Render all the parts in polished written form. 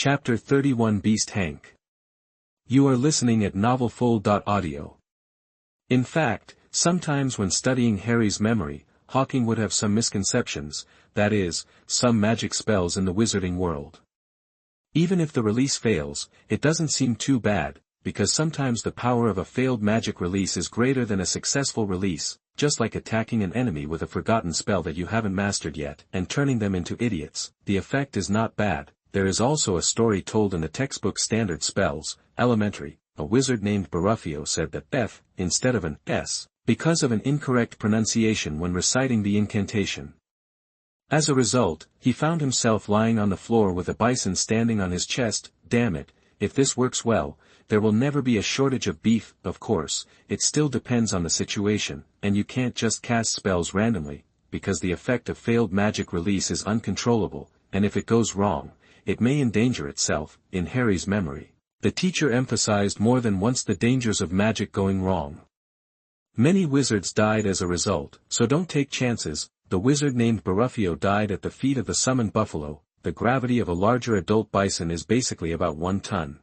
Chapter 31 Beast Hank. You are listening at novelfull.audio. In fact, sometimes when studying Harry's memory, Hawking would have some misconceptions, that is, some magic spells in the wizarding world. Even if the release fails, it doesn't seem too bad, because sometimes the power of a failed magic release is greater than a successful release, just like attacking an enemy with a forgotten spell that you haven't mastered yet and turning them into idiots. The effect is not bad. There is also a story told in the textbook Standard Spells, Elementary. A wizard named Baruffio said that F, instead of an S, because of an incorrect pronunciation when reciting the incantation. As a result, he found himself lying on the floor with a bison standing on his chest. Damn it, if this works well, there will never be a shortage of beef. Of course, it still depends on the situation, and you can't just cast spells randomly, because the effect of failed magic release is uncontrollable, and if it goes wrong, it may endanger itself. In Harry's memory, the teacher emphasized more than once the dangers of magic going wrong. Many wizards died as a result, so don't take chances. The wizard named Baruffio died at the feet of the summoned buffalo. The gravity of a larger adult bison is basically about 1 ton.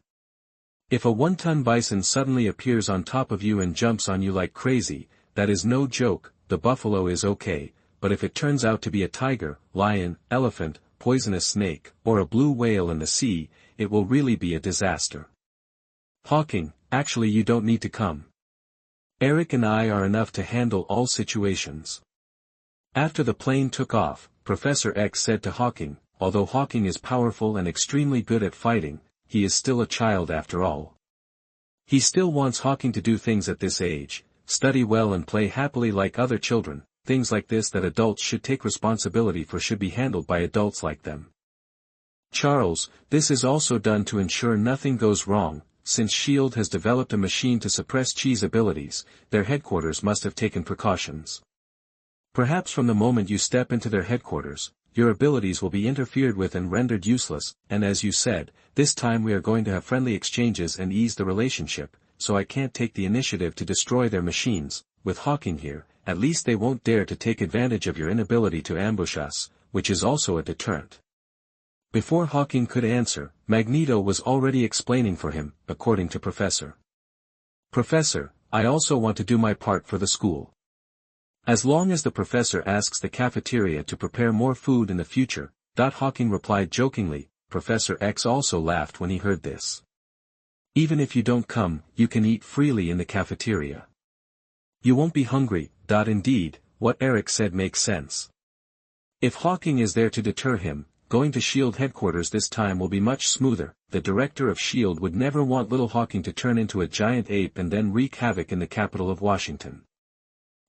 If a 1-ton bison suddenly appears on top of you and jumps on you like crazy, that is no joke. The buffalo is okay, but if it turns out to be a tiger, lion, elephant, poisonous snake, or a blue whale in the sea, it will really be a disaster. Hawking, actually you don't need to come. Eric and I are enough to handle all situations. After the plane took off, Professor X said to Hawking, although Hawking is powerful and extremely good at fighting, he is still a child after all. He still wants Hawking to do things at this age, study well and play happily like other children. Things like this that adults should take responsibility for should be handled by adults like them. Charles, this is also done to ensure nothing goes wrong. Since S.H.I.E.L.D. has developed a machine to suppress Chi's abilities, their headquarters must have taken precautions. Perhaps from the moment you step into their headquarters, your abilities will be interfered with and rendered useless, and as you said, this time we are going to have friendly exchanges and ease the relationship, so I can't take the initiative to destroy their machines. With Hawking here, at least they won't dare to take advantage of your inability to ambush us, which is also a deterrent. Before Hawking could answer, Magneto was already explaining for him. According to Professor, I also want to do my part for the school. As long as the professor asks the cafeteria to prepare more food in the future, Hawking replied jokingly. Professor X also laughed when he heard this. Even if you don't come, you can eat freely in the cafeteria. You won't be hungry. Indeed, what Eric said makes sense. If Hawking is there to deter him, going to S.H.I.E.L.D. headquarters this time will be much smoother. The director of S.H.I.E.L.D. would never want little Hawking to turn into a giant ape and then wreak havoc in the capital of Washington.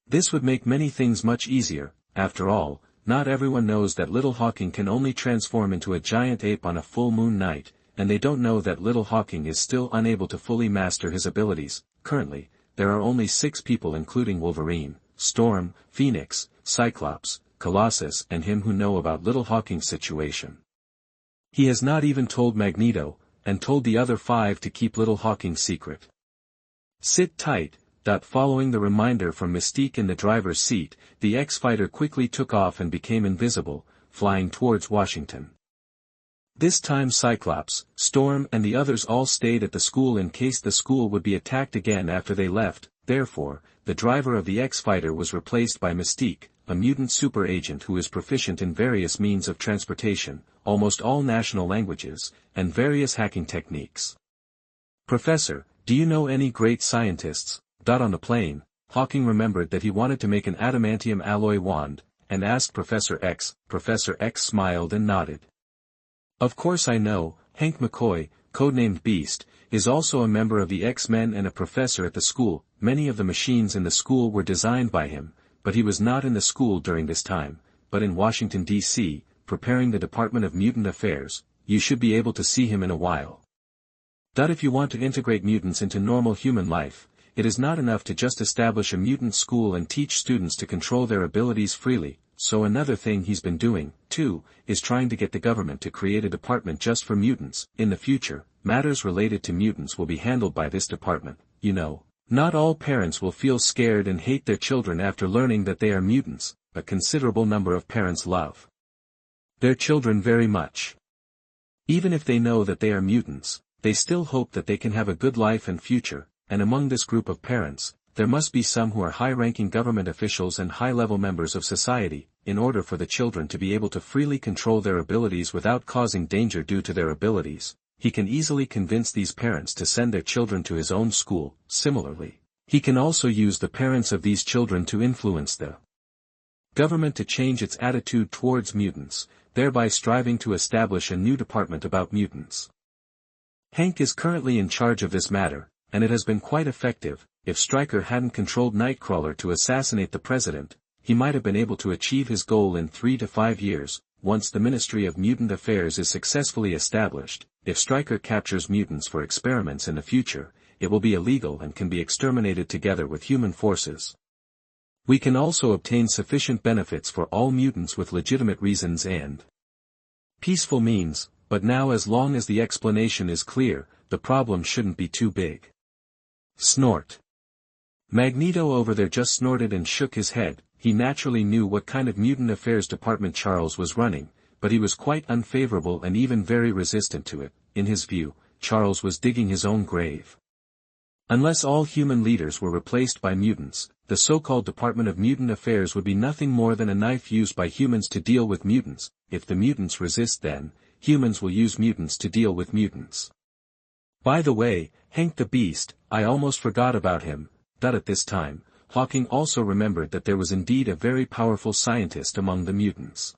This would make many things much easier. After all, not everyone knows that little Hawking can only transform into a giant ape on a full moon night, and they don't know that little Hawking is still unable to fully master his abilities. Currently, there are only 6 people including Wolverine, Storm, Phoenix, Cyclops, Colossus and him who know about little Hawking's situation. He has not even told Magneto, and told the other 5 to keep little Hawking's secret. Sit tight. Following the reminder from Mystique in the driver's seat, the X-Fighter quickly took off and became invisible, flying towards Washington. This time Cyclops, Storm and the others all stayed at the school in case the school would be attacked again after they left. Therefore, the driver of the X-Fighter was replaced by Mystique, a mutant super agent who is proficient in various means of transportation, almost all national languages, and various hacking techniques. Professor, do you know any great scientists? On the plane, Hawking remembered that he wanted to make an adamantium alloy wand, and asked Professor X. Professor X smiled and nodded. Of course I know. Hank McCoy, codenamed Beast, is also a member of the X-Men and a professor at the school. Many of the machines in the school were designed by him, but he was not in the school during this time, but in Washington, D.C., preparing the Department of Mutant Affairs. You should be able to see him in a while. If you want to integrate mutants into normal human life, it is not enough to just establish a mutant school and teach students to control their abilities freely. So another thing he's been doing, too, is trying to get the government to create a department just for mutants. In the future, matters related to mutants will be handled by this department. You know, not all parents will feel scared and hate their children after learning that they are mutants. A considerable number of parents love their children very much. Even if they know that they are mutants, they still hope that they can have a good life and future, and among this group of parents, there must be some who are high-ranking government officials and high-level members of society, in order for the children to be able to freely control their abilities without causing danger due to their abilities. He can easily convince these parents to send their children to his own school. Similarly, he can also use the parents of these children to influence the government to change its attitude towards mutants, thereby striving to establish a new department about mutants. Hank is currently in charge of this matter, and it has been quite effective. If Stryker hadn't controlled Nightcrawler to assassinate the president, he might have been able to achieve his goal in 3 to 5 years. Once the Ministry of Mutant Affairs is successfully established, if Stryker captures mutants for experiments in the future, it will be illegal and can be exterminated together with human forces. We can also obtain sufficient benefits for all mutants with legitimate reasons and peaceful means, but now as long as the explanation is clear, the problem shouldn't be too big. Snort. Magneto over there just snorted and shook his head. He naturally knew what kind of mutant affairs department Charles was running, but he was quite unfavorable and even very resistant to it. In his view, Charles was digging his own grave. Unless all human leaders were replaced by mutants, the so-called Department of Mutant Affairs would be nothing more than a knife used by humans to deal with mutants. If the mutants resist, then humans will use mutants to deal with mutants. By the way, Hank the Beast, I almost forgot about him. At this time, Hawking also remembered that there was indeed a very powerful scientist among the mutants.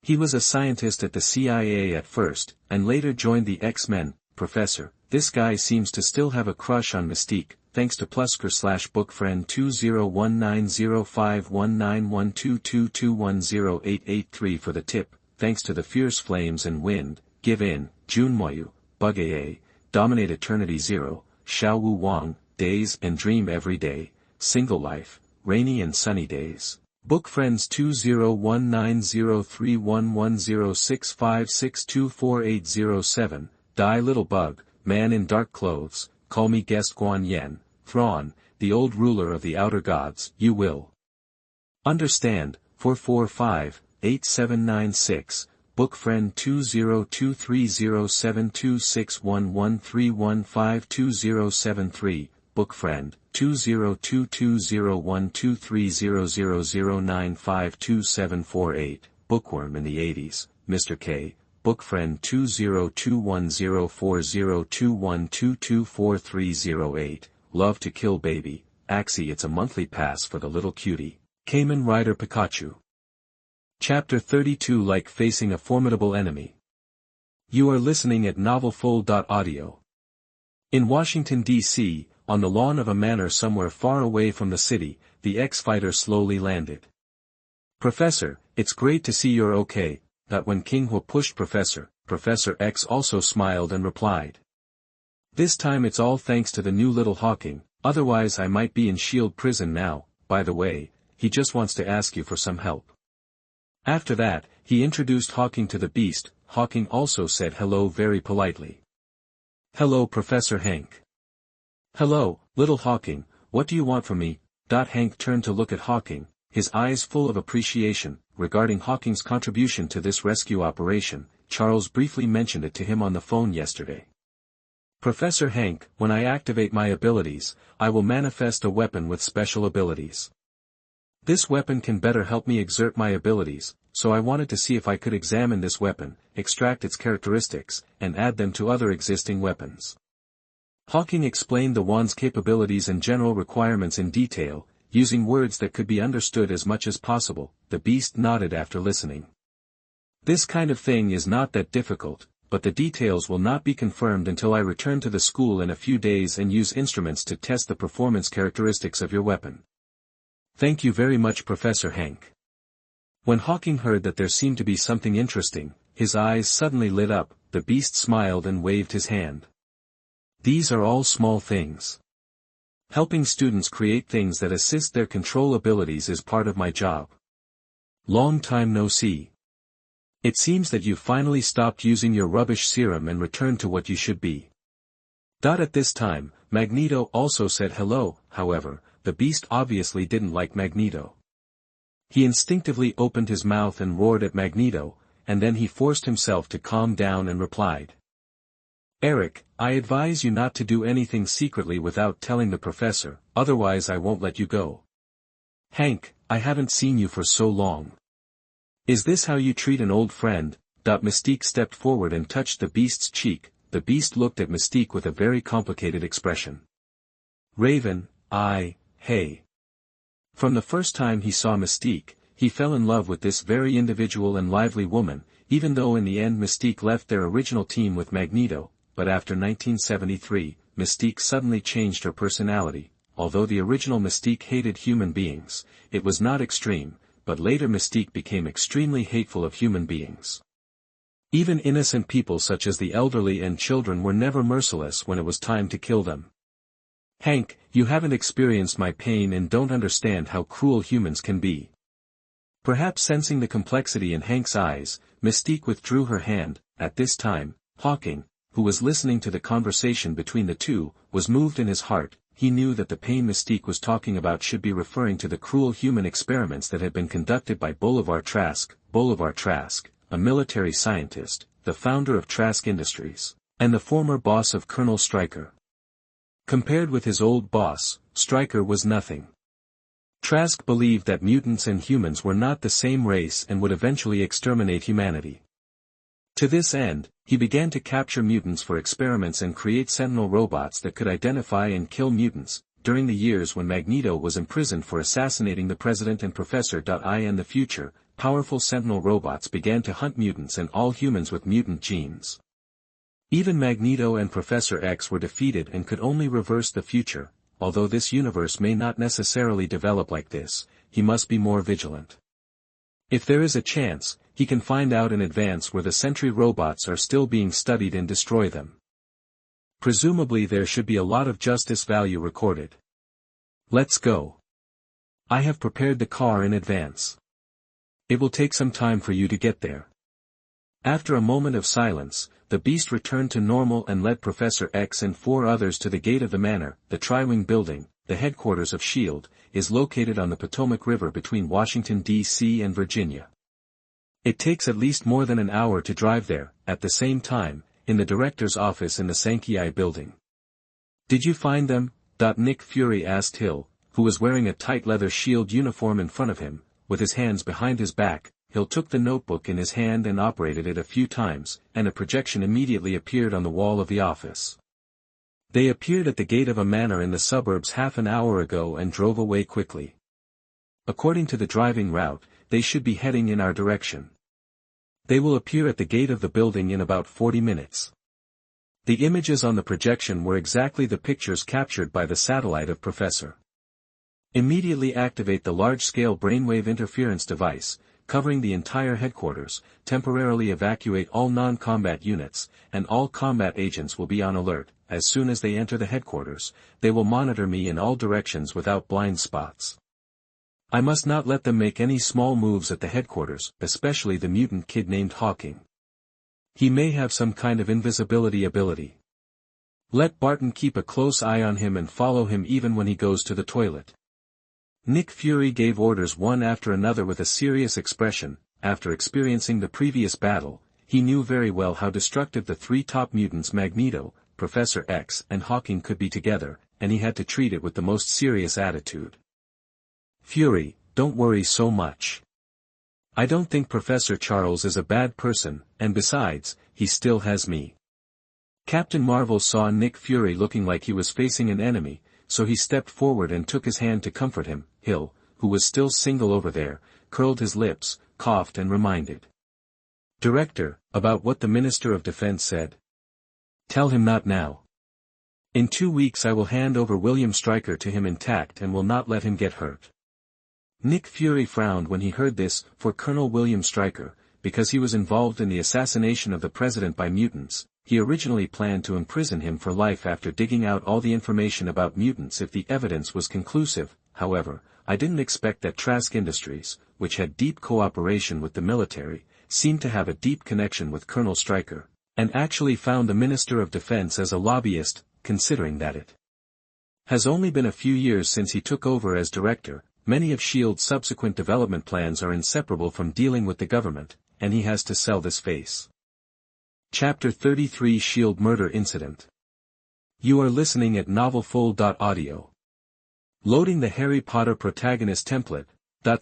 He was a scientist at the CIA at first, and later joined the X-Men. Professor, this guy seems to still have a crush on Mystique. Thanks to Plusker/bookfriend 201905191222108883 for the tip. Thanks to the Fierce Flames and Wind, Give In, Junmoyu, Bug AA, Dominate Eternity Zero, Xiao Wu Wang, Days and Dream Every Day, Single Life, Rainy and Sunny Days. Book Friends 201903110656248007, Die Little Bug, Man in Dark Clothes, Call Me Guest Guan Yen, Thrawn, the Old Ruler of the Outer Gods. You will understand. 445-8796, Book Friend 202307261131152073, Book Friend 2022012300095278, Bookworm in the 80s, Mr. K, Book Friend 2021040212224308, Love to Kill Baby, Axie. It's a monthly pass for the little cutie, Kamen Rider Pikachu. Chapter 32, Like Facing a Formidable Enemy. You are listening at NovelFull.audio. In Washington, D.C., on the lawn of a manor somewhere far away from the city, the X-Fighter slowly landed. Professor, it's great to see you're okay. That when King Hu pushed Professor X also smiled and replied. This time it's all thanks to the new little Hawking, otherwise I might be in S.H.I.E.L.D. prison now. By the way, he just wants to ask you for some help. After that, he introduced Hawking to the Beast. Hawking also said hello very politely. Hello Professor Hank. Hello, little Hawking, what do you want from me? Hank turned to look at Hawking, his eyes full of appreciation. Regarding Hawking's contribution to this rescue operation, Charles briefly mentioned it to him on the phone yesterday. Professor Hank, when I activate my abilities, I will manifest a weapon with special abilities. This weapon can better help me exert my abilities, so I wanted to see if I could examine this weapon, extract its characteristics, and add them to other existing weapons. Hawking explained the wand's capabilities and general requirements in detail, using words that could be understood as much as possible. The Beast nodded after listening. This kind of thing is not that difficult, but the details will not be confirmed until I return to the school in a few days and use instruments to test the performance characteristics of your weapon. Thank you very much, Professor Hank. When Hawking heard that there seemed to be something interesting, his eyes suddenly lit up. The Beast smiled and waved his hand. These are all small things. Helping students create things that assist their control abilities is part of my job. Long time no see. It seems that you finally stopped using your rubbish serum and returned to what you should be. At this time, Magneto also said hello. However, the Beast obviously didn't like Magneto. He instinctively opened his mouth and roared at Magneto, and then he forced himself to calm down and replied. Eric, I advise you not to do anything secretly without telling the professor, otherwise I won't let you go. Hank, I haven't seen you for so long. Is this how you treat an old friend? Mystique stepped forward and touched the beast's cheek. The beast looked at Mystique with a very complicated expression. Raven, hey. From the first time he saw Mystique, he fell in love with this very individual and lively woman, even though in the end Mystique left their original team with Magneto, but after 1973, Mystique suddenly changed her personality. Although the original Mystique hated human beings, it was not extreme, but later Mystique became extremely hateful of human beings. Even innocent people such as the elderly and children were never merciless when it was time to kill them. Hank, you haven't experienced my pain and don't understand how cruel humans can be. Perhaps sensing the complexity in Hank's eyes, Mystique withdrew her hand. At this time, Hawking, who was listening to the conversation between the two, was moved in his heart. He knew that the pain Mystique was talking about should be referring to the cruel human experiments that had been conducted by Bolivar Trask, a military scientist, the founder of Trask Industries, and the former boss of Colonel Stryker. Compared with his old boss, Stryker was nothing. Trask believed that mutants and humans were not the same race and would eventually exterminate humanity. To this end, he began to capture mutants for experiments and create sentinel robots that could identify and kill mutants. During the years when Magneto was imprisoned for assassinating the President and Professor I in the future, powerful sentinel robots began to hunt mutants and all humans with mutant genes. Even Magneto and Professor X were defeated and could only reverse the future. Although this universe may not necessarily develop like this, he must be more vigilant. If there is a chance, he can find out in advance where the Sentry robots are still being studied and destroy them. Presumably there should be a lot of justice value recorded. Let's go. I have prepared the car in advance. It will take some time for you to get there. After a moment of silence, the beast returned to normal and led Professor X and 4 others to the gate of the manor. The Tri-Wing building, the headquarters of S.H.I.E.L.D., is located on the Potomac River between Washington, D.C. and Virginia. It takes at least more than an hour to drive there. At the same time, in the director's office in the S.H.I.E.L.D. building. Did you find them? Nick Fury asked Hill, who was wearing a tight leather S.H.I.E.L.D. uniform in front of him, with his hands behind his back. Hill took the notebook in his hand and operated it a few times, and a projection immediately appeared on the wall of the office. They appeared at the gate of a manor in the suburbs half an hour ago and drove away quickly. According to the driving route, they should be heading in our direction. They will appear at the gate of the building in about 40 minutes. The images on the projection were exactly the pictures captured by the satellite of Professor. Immediately activate the large-scale brainwave interference device, covering the entire headquarters, temporarily evacuate all non-combat units, and all combat agents will be on alert. As soon as they enter the headquarters, they will monitor me in all directions without blind spots. I must not let them make any small moves at the headquarters, especially the mutant kid named Hawking. He may have some kind of invisibility ability. Let Barton keep a close eye on him and follow him even when he goes to the toilet. Nick Fury gave orders one after another with a serious expression. After experiencing the previous battle, he knew very well how destructive the 3 top mutants Magneto, Professor X and Hawking could be together, and he had to treat it with the most serious attitude. Fury, don't worry so much. I don't think Professor Charles is a bad person, and besides, he still has me. Captain Marvel saw Nick Fury looking like he was facing an enemy, so he stepped forward and took his hand to comfort him. Hill, who was still single over there, curled his lips, coughed and reminded. Director, about what the Minister of Defense said. Tell him not now. In 2 weeks I will hand over William Stryker to him intact and will not let him get hurt. Nick Fury frowned when he heard this. For Colonel William Stryker, because he was involved in the assassination of the president by mutants, he originally planned to imprison him for life after digging out all the information about mutants if the evidence was conclusive. However, I didn't expect that Trask Industries, which had deep cooperation with the military, seemed to have a deep connection with Colonel Stryker, and actually found the Minister of Defense as a lobbyist, considering that it has only been a few years since he took over as director. Many of S.H.I.E.L.D's subsequent development plans are inseparable from dealing with the government, and he has to sell this face. Chapter 33 S.H.I.E.L.D. Murder Incident. You are listening at NovelFull.audio. Loading the Harry Potter protagonist template.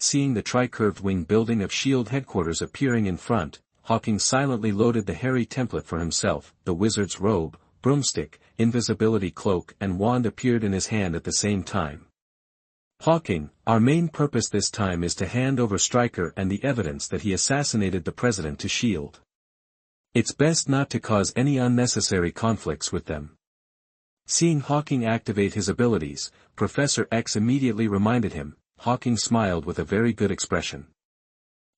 Seeing the tri-curved wing building of S.H.I.E.L.D. headquarters appearing in front, Hawking silently loaded the Harry template for himself. The wizard's robe, broomstick, invisibility cloak and wand appeared in his hand at the same time. Hawking, our main purpose this time is to hand over Stryker and the evidence that he assassinated the president to S.H.I.E.L.D. It's best not to cause any unnecessary conflicts with them. Seeing Hawking activate his abilities, Professor X immediately reminded him. Hawking smiled with a very good expression.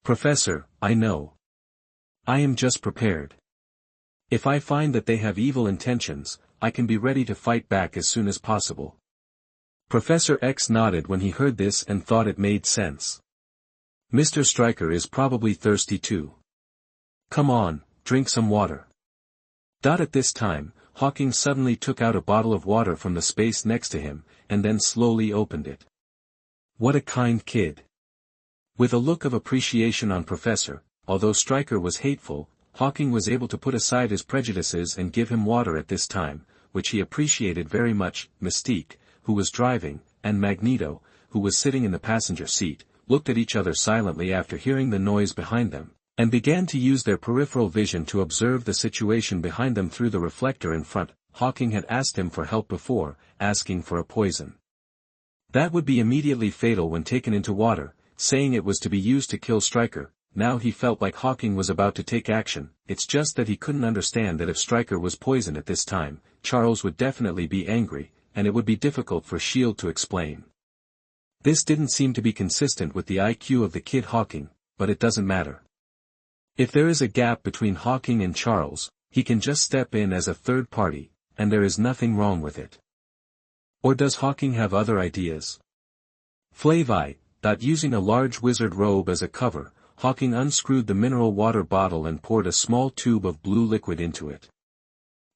Professor, I know. I am just prepared. If I find that they have evil intentions, I can be ready to fight back as soon as possible. Professor X nodded when he heard this and thought it made sense. Mr. Stryker is probably thirsty too. Come on, drink some water. At this time, Hawking suddenly took out a bottle of water from the space next to him, and then slowly opened it. What a kind kid. With a look of appreciation on Professor, although Stryker was hateful, Hawking was able to put aside his prejudices and give him water at this time, which he appreciated very much. Mystique, who was driving, and Magneto, who was sitting in the passenger seat, looked at each other silently after hearing the noise behind them, and began to use their peripheral vision to observe the situation behind them through the reflector in front. Hawking had asked him for help before, asking for a poison that would be immediately fatal when taken into water, saying it was to be used to kill Stryker. Now he felt like Hawking was about to take action. It's just that he couldn't understand that if Stryker was poisoned at this time, Charles would definitely be angry, and it would be difficult for S.H.I.E.L.D. to explain. This didn't seem to be consistent with the IQ of the kid Hawking, but it doesn't matter. If there is a gap between Hawking and Charles, he can just step in as a third party, and there is nothing wrong with it. Or does Hawking have other ideas? Flavie. Using a large wizard robe as a cover, Hawking unscrewed the mineral water bottle and poured a small tube of blue liquid into it.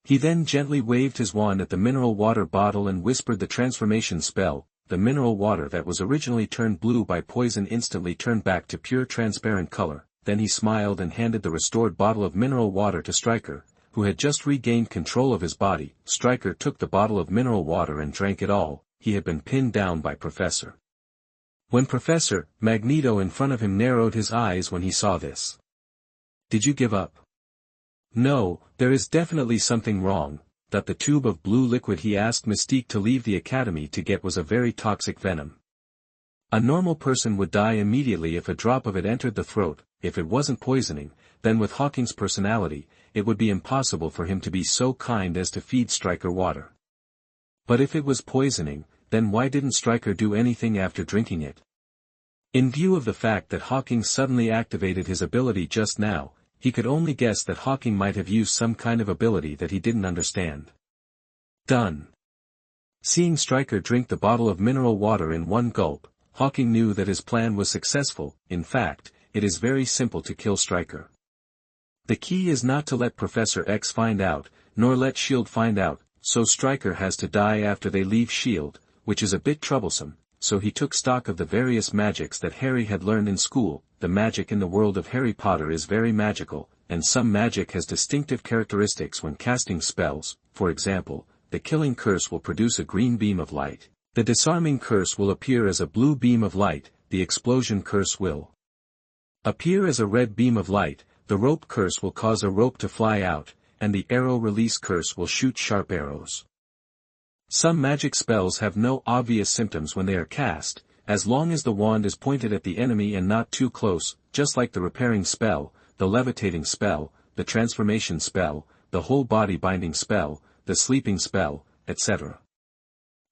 He then gently waved his wand at the mineral water bottle and whispered the transformation spell. The mineral water that was originally turned blue by poison instantly turned back to pure transparent color. Then he smiled and handed the restored bottle of mineral water to Stryker, who had just regained control of his body. Stryker took the bottle of mineral water and drank it all. He had been pinned down by Professor. When Professor Magneto in front of him narrowed his eyes when he saw this. Did you give up? No, there is definitely something wrong. The tube of blue liquid he asked Mystique to leave the academy to get was a very toxic venom. A normal person would die immediately if a drop of it entered the throat. If it wasn't poisoning, then with Hawking's personality, it would be impossible for him to be so kind as to feed Stryker water. But if it was poisoning, then why didn't Stryker do anything after drinking it? In view of the fact that Hawking suddenly activated his ability just now, he could only guess that Hawking might have used some kind of ability that he didn't understand. Done. Seeing Stryker drink the bottle of mineral water in one gulp, Hawking knew that his plan was successful. In fact, it is very simple to kill Stryker. The key is not to let Professor X find out, nor let S.H.I.E.L.D. find out, so Stryker has to die after they leave S.H.I.E.L.D., which is a bit troublesome, so he took stock of the various magics that Harry had learned in school. The magic in the world of Harry Potter is very magical, and some magic has distinctive characteristics when casting spells. For example, the killing curse will produce a green beam of light, the disarming curse will appear as a blue beam of light, the explosion curse will appear as a red beam of light, the rope curse will cause a rope to fly out, and the arrow release curse will shoot sharp arrows. Some magic spells have no obvious symptoms when they are cast, as long as the wand is pointed at the enemy and not too close, just like the repairing spell, the levitating spell, the transformation spell, the whole body binding spell, the sleeping spell, etc.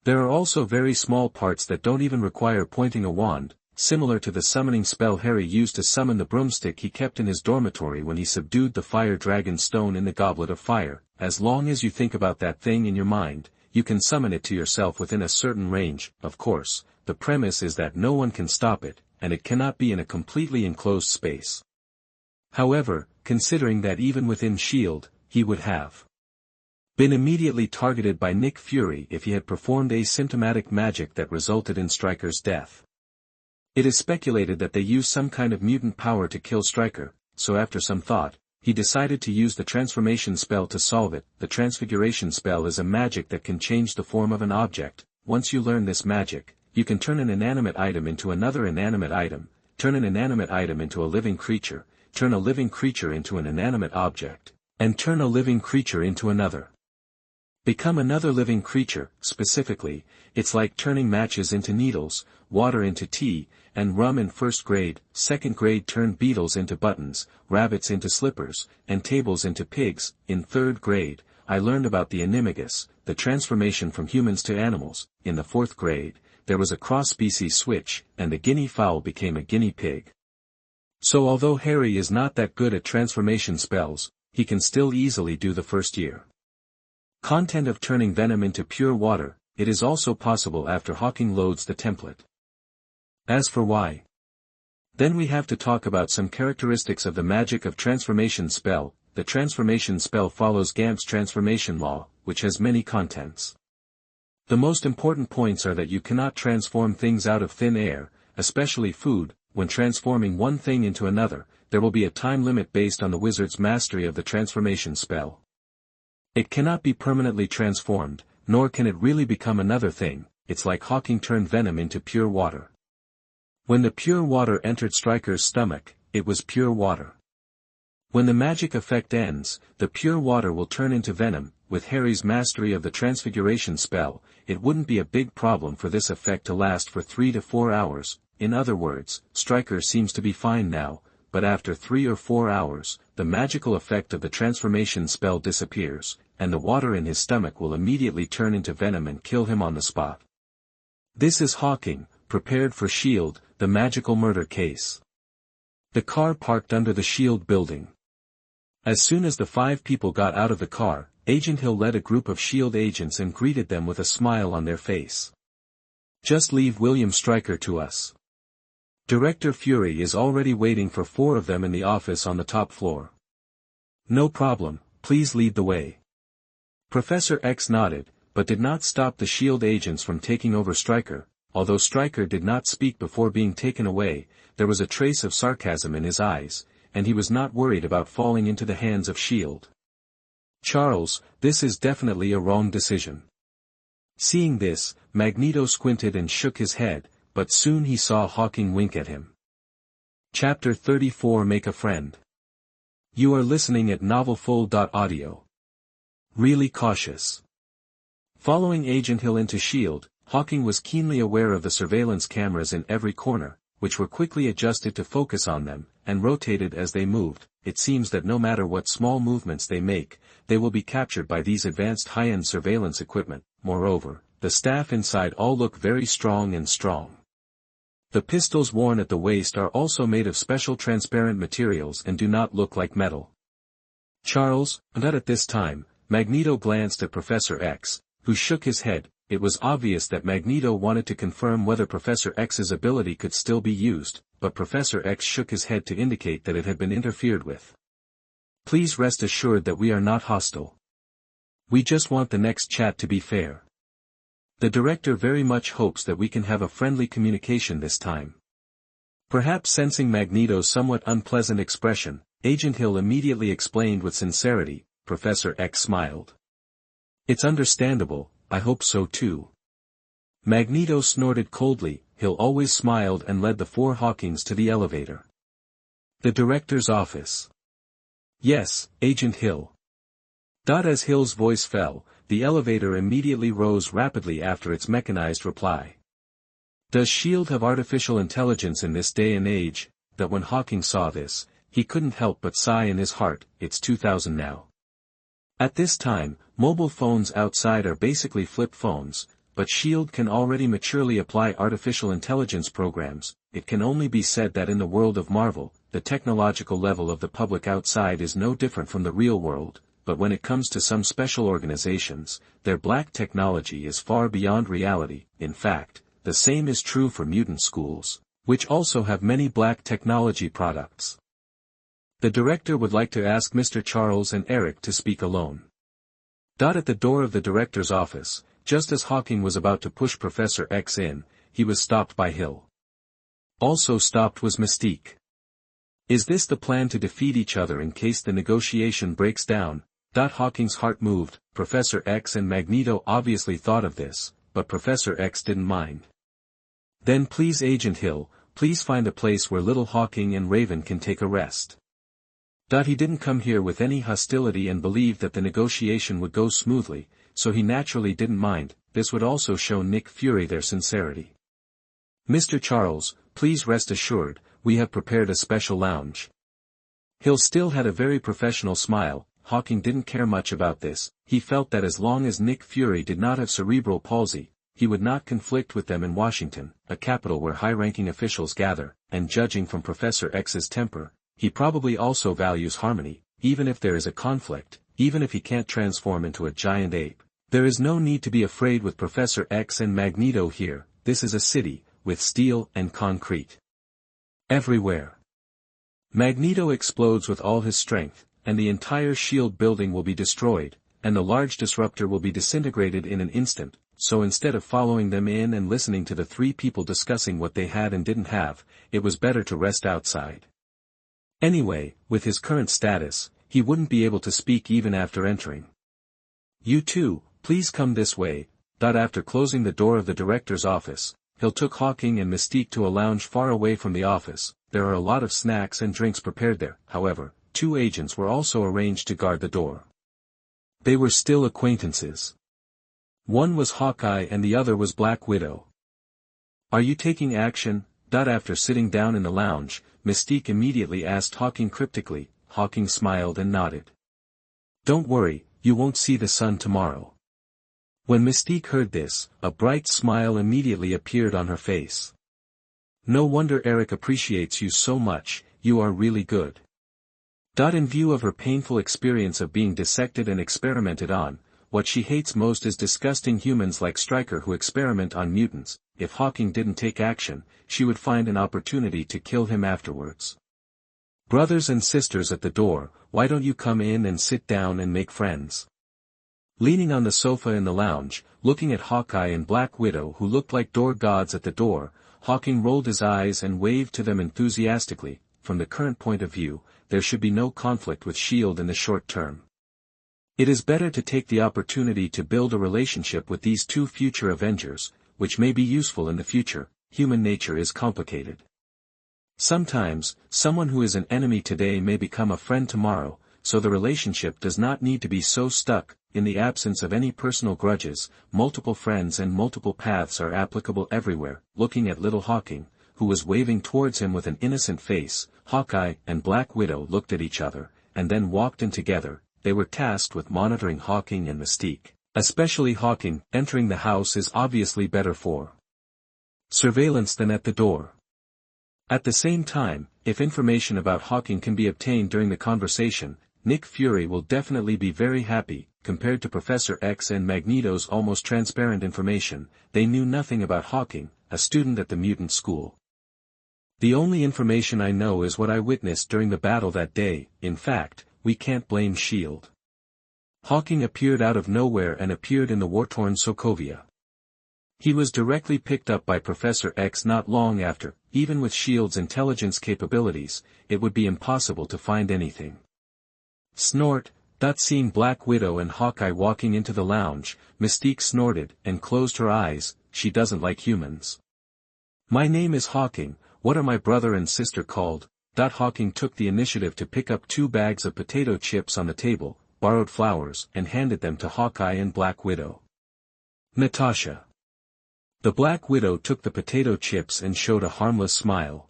There are also very small parts that don't even require pointing a wand, similar to the summoning spell Harry used to summon the broomstick he kept in his dormitory when he subdued the fire dragon stone in the goblet of fire. As long as you think about that thing in your mind, you can summon it to yourself within a certain range. Of course, the premise is that no one can stop it, and it cannot be in a completely enclosed space. However, considering that even within S.H.I.E.L.D., he would have been immediately targeted by Nick Fury if he had performed asymptomatic magic that resulted in Stryker's death. It is speculated that they use some kind of mutant power to kill Stryker, so after some thought, he decided to use the transformation spell to solve it. The transfiguration spell is a magic that can change the form of an object. Once you learn this magic, you can turn an inanimate item into another inanimate item, turn an inanimate item into a living creature, turn a living creature into an inanimate object, and turn a living creature into another. Become another living creature. Specifically, it's like turning matches into needles, water into tea, and rum in first grade. Second grade turn beetles into buttons, rabbits into slippers, and tables into pigs. In third grade, I learned about the animagus, the transformation from humans to animals. In the fourth grade, there was a cross-species switch, and the guinea fowl became a guinea pig. So although Harry is not that good at transformation spells, he can still easily do the first year. Content of turning venom into pure water. It is also possible after Hawking loads the template. As for why, then we have to talk about some characteristics of the magic of transformation spell. The transformation spell follows Gamp's transformation law, which has many contents. The most important points are that you cannot transform things out of thin air, especially food. When transforming one thing into another, there will be a time limit based on the wizard's mastery of the transformation spell. It cannot be permanently transformed, nor can it really become another thing. It's like Hawking turned venom into pure water. When the pure water entered Stryker's stomach, it was pure water. When the magic effect ends, the pure water will turn into venom. With Harry's mastery of the transfiguration spell, it wouldn't be a big problem for this effect to last for 3 to 4 hours. In other words, Stryker seems to be fine now, but after 3 or 4 hours, the magical effect of the transformation spell disappears, and the water in his stomach will immediately turn into venom and kill him on the spot. This is Hawking, prepared for S.H.I.E.L.D., the magical murder case. The car parked under the S.H.I.E.L.D. building. As soon as the 5 people got out of the car, Agent Hill led a group of S.H.I.E.L.D. agents and greeted them with a smile on their face. Just leave William Stryker to us. Director Fury is already waiting for 4 of them in the office on the top floor. No problem, please lead the way. Professor X nodded, but did not stop the S.H.I.E.L.D. agents from taking over Stryker. Although Stryker did not speak before being taken away, there was a trace of sarcasm in his eyes, and he was not worried about falling into the hands of S.H.I.E.L.D. Charles, this is definitely a wrong decision. Seeing this, Magneto squinted and shook his head, but soon he saw Hawking wink at him. Chapter 34 Make a Friend. You are listening at NovelFull.audio. Really cautious. Following Agent Hill into S.H.I.E.L.D., Hawking was keenly aware of the surveillance cameras in every corner, which were quickly adjusted to focus on them, and rotated as they moved. It seems that no matter what small movements they make, they will be captured by these advanced high-end surveillance equipment. Moreover, the staff inside all look very strong and strong. The pistols worn at the waist are also made of special transparent materials and do not look like metal. Charles, but at this time, Magneto glanced at Professor X, who shook his head. It was obvious that Magneto wanted to confirm whether Professor X's ability could still be used, but Professor X shook his head to indicate that it had been interfered with. Please rest assured that we are not hostile. We just want the next chat to be fair. The director very much hopes that we can have a friendly communication this time. Perhaps sensing Magneto's somewhat unpleasant expression, Agent Hill immediately explained with sincerity. Professor X smiled. It's understandable, I hope so too. Magneto snorted coldly. Hill always smiled and led the 4 Hawkings to the elevator. The director's office. Yes, Agent Hill. As Hill's voice fell, the elevator immediately rose rapidly after its mechanized reply. Does S.H.I.E.L.D. have artificial intelligence in this day and age? That when Hawking saw this, he couldn't help but sigh in his heart. It's 2000 now. At this time, mobile phones outside are basically flip phones, but S.H.I.E.L.D. can already maturely apply artificial intelligence programs. It can only be said that in the world of Marvel, the technological level of the public outside is no different from the real world, but when it comes to some special organizations, their black technology is far beyond reality. In fact, the same is true for mutant schools, which also have many black technology products. The director would like to ask Mr. Charles and Eric to speak alone. At the door of the director's office, just as Hawking was about to push Professor X in, he was stopped by Hill. Also stopped was Mystique. Is this the plan to defeat each other in case the negotiation breaks down? Hawking's heart moved. Professor X and Magneto obviously thought of this, but Professor X didn't mind. Then please Agent Hill, please find a place where little Hawking and Raven can take a rest. He didn't come here with any hostility and believed that the negotiation would go smoothly, so he naturally didn't mind. This would also show Nick Fury their sincerity. Mr. Charles, please rest assured, we have prepared a special lounge. Hill still had a very professional smile. Hawking didn't care much about this. He felt that as long as Nick Fury did not have cerebral palsy, he would not conflict with them in Washington, a capital where high-ranking officials gather, and judging from Professor X's temper, he probably also values harmony, even if there is a conflict, even if he can't transform into a giant ape. There is no need to be afraid with Professor X and Magneto here. This is a city, with steel and concrete everywhere. Magneto explodes with all his strength, and the entire S.H.I.E.L.D. building will be destroyed, and the large disruptor will be disintegrated in an instant, so instead of following them in and listening to the three people discussing what they had and didn't have, it was better to rest outside. Anyway, with his current status, he wouldn't be able to speak even after entering. You two, please come this way. After closing the door of the director's office, Hill took Hawking and Mystique to a lounge far away from the office. There are a lot of snacks and drinks prepared there. However, 2 agents were also arranged to guard the door. They were still acquaintances. One was Hawkeye and the other was Black Widow. Are you taking action? After sitting down in the lounge, Mystique immediately asked Hawking cryptically. Hawking smiled and nodded. Don't worry, you won't see the sun tomorrow. When Mystique heard this, a bright smile immediately appeared on her face. No wonder Eric appreciates you so much, you are really good. In view of her painful experience of being dissected and experimented on, what she hates most is disgusting humans like Stryker who experiment on mutants. If Hawking didn't take action, she would find an opportunity to kill him afterwards. Brothers and sisters at the door, why don't you come in and sit down and make friends? Leaning on the sofa in the lounge, looking at Hawkeye and Black Widow who looked like door gods at the door, Hawking rolled his eyes and waved to them enthusiastically. From the current point of view, there should be no conflict with S.H.I.E.L.D. in the short term. It is better to take the opportunity to build a relationship with these 2 future Avengers, which may be useful in the future. Human nature is complicated. Sometimes, someone who is an enemy today may become a friend tomorrow, so the relationship does not need to be so stuck. In the absence of any personal grudges, multiple friends and multiple paths are applicable everywhere. Looking at little Hawking, who was waving towards him with an innocent face, Hawkeye and Black Widow looked at each other, and then walked in together. They were tasked with monitoring Hawking and Mystique. Especially Hawking. Entering the house is obviously better for surveillance than at the door. At the same time, if information about Hawking can be obtained during the conversation, Nick Fury will definitely be very happy. Compared to Professor X and Magneto's almost transparent information, they knew nothing about Hawking, a student at the mutant school. The only information I know is what I witnessed during the battle that day. In fact, we can't blame S.H.I.E.L.D. Hawking appeared out of nowhere and appeared in the war-torn Sokovia. He was directly picked up by Professor X not long after. Even with S.H.I.E.L.D.'s intelligence capabilities, it would be impossible to find anything. Snort. Seeing Black Widow and Hawkeye walking into the lounge, Mystique snorted and closed her eyes. She doesn't like humans. My name is Hawking. What are my brother and sister called? Hawking took the initiative to pick up 2 bags of potato chips on the table, borrowed flowers, and handed them to Hawkeye and Black Widow. Natasha. The Black Widow took the potato chips and showed a harmless smile.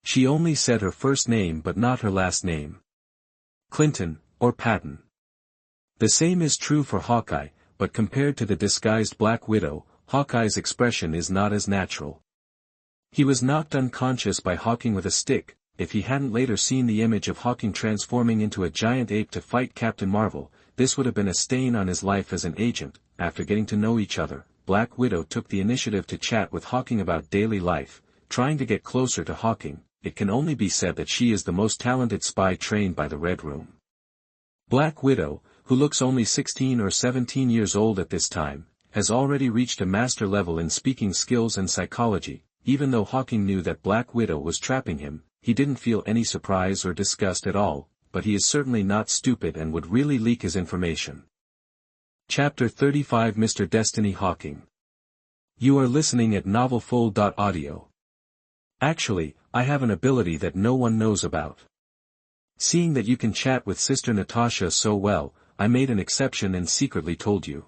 She only said her first name but not her last name. Clinton, or Patton. The same is true for Hawkeye, but compared to the disguised Black Widow, Hawkeye's expression is not as natural. He was knocked unconscious by Hawking with a stick. If he hadn't later seen the image of Hawking transforming into a giant ape to fight Captain Marvel, this would have been a stain on his life as an agent. After getting to know each other, Black Widow took the initiative to chat with Hawking about daily life, trying to get closer to Hawking. It can only be said that she is the most talented spy trained by the Red Room. Black Widow, who looks only 16 or 17 years old at this time, has already reached a master level in speaking skills and psychology. Even though Hawking knew that Black Widow was trapping him, he didn't feel any surprise or disgust at all, but he is certainly not stupid and would really leak his information. Chapter 35 Mr. Destiny Hawking. You are listening at NovelFull.audio. Actually, I have an ability that no one knows about. Seeing that you can chat with Sister Natasha so well, I made an exception and secretly told you.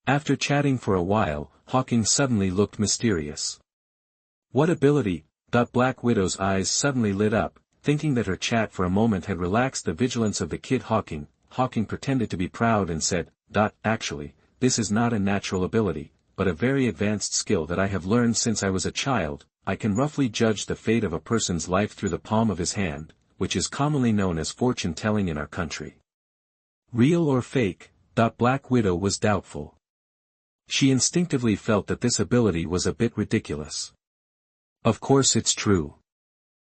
After chatting for a while, Hawking suddenly looked mysterious. What ability? Black Widow's eyes suddenly lit up, thinking that her chat for a moment had relaxed the vigilance of the kid Hawking. Hawking pretended to be proud and said, Actually, this is not a natural ability, but a very advanced skill that I have learned since I was a child. I can roughly judge the fate of a person's life through the palm of his hand, which is commonly known as fortune-telling in our country. Real or fake? Black Widow was doubtful. She instinctively felt that this ability was a bit ridiculous. Of course it's true.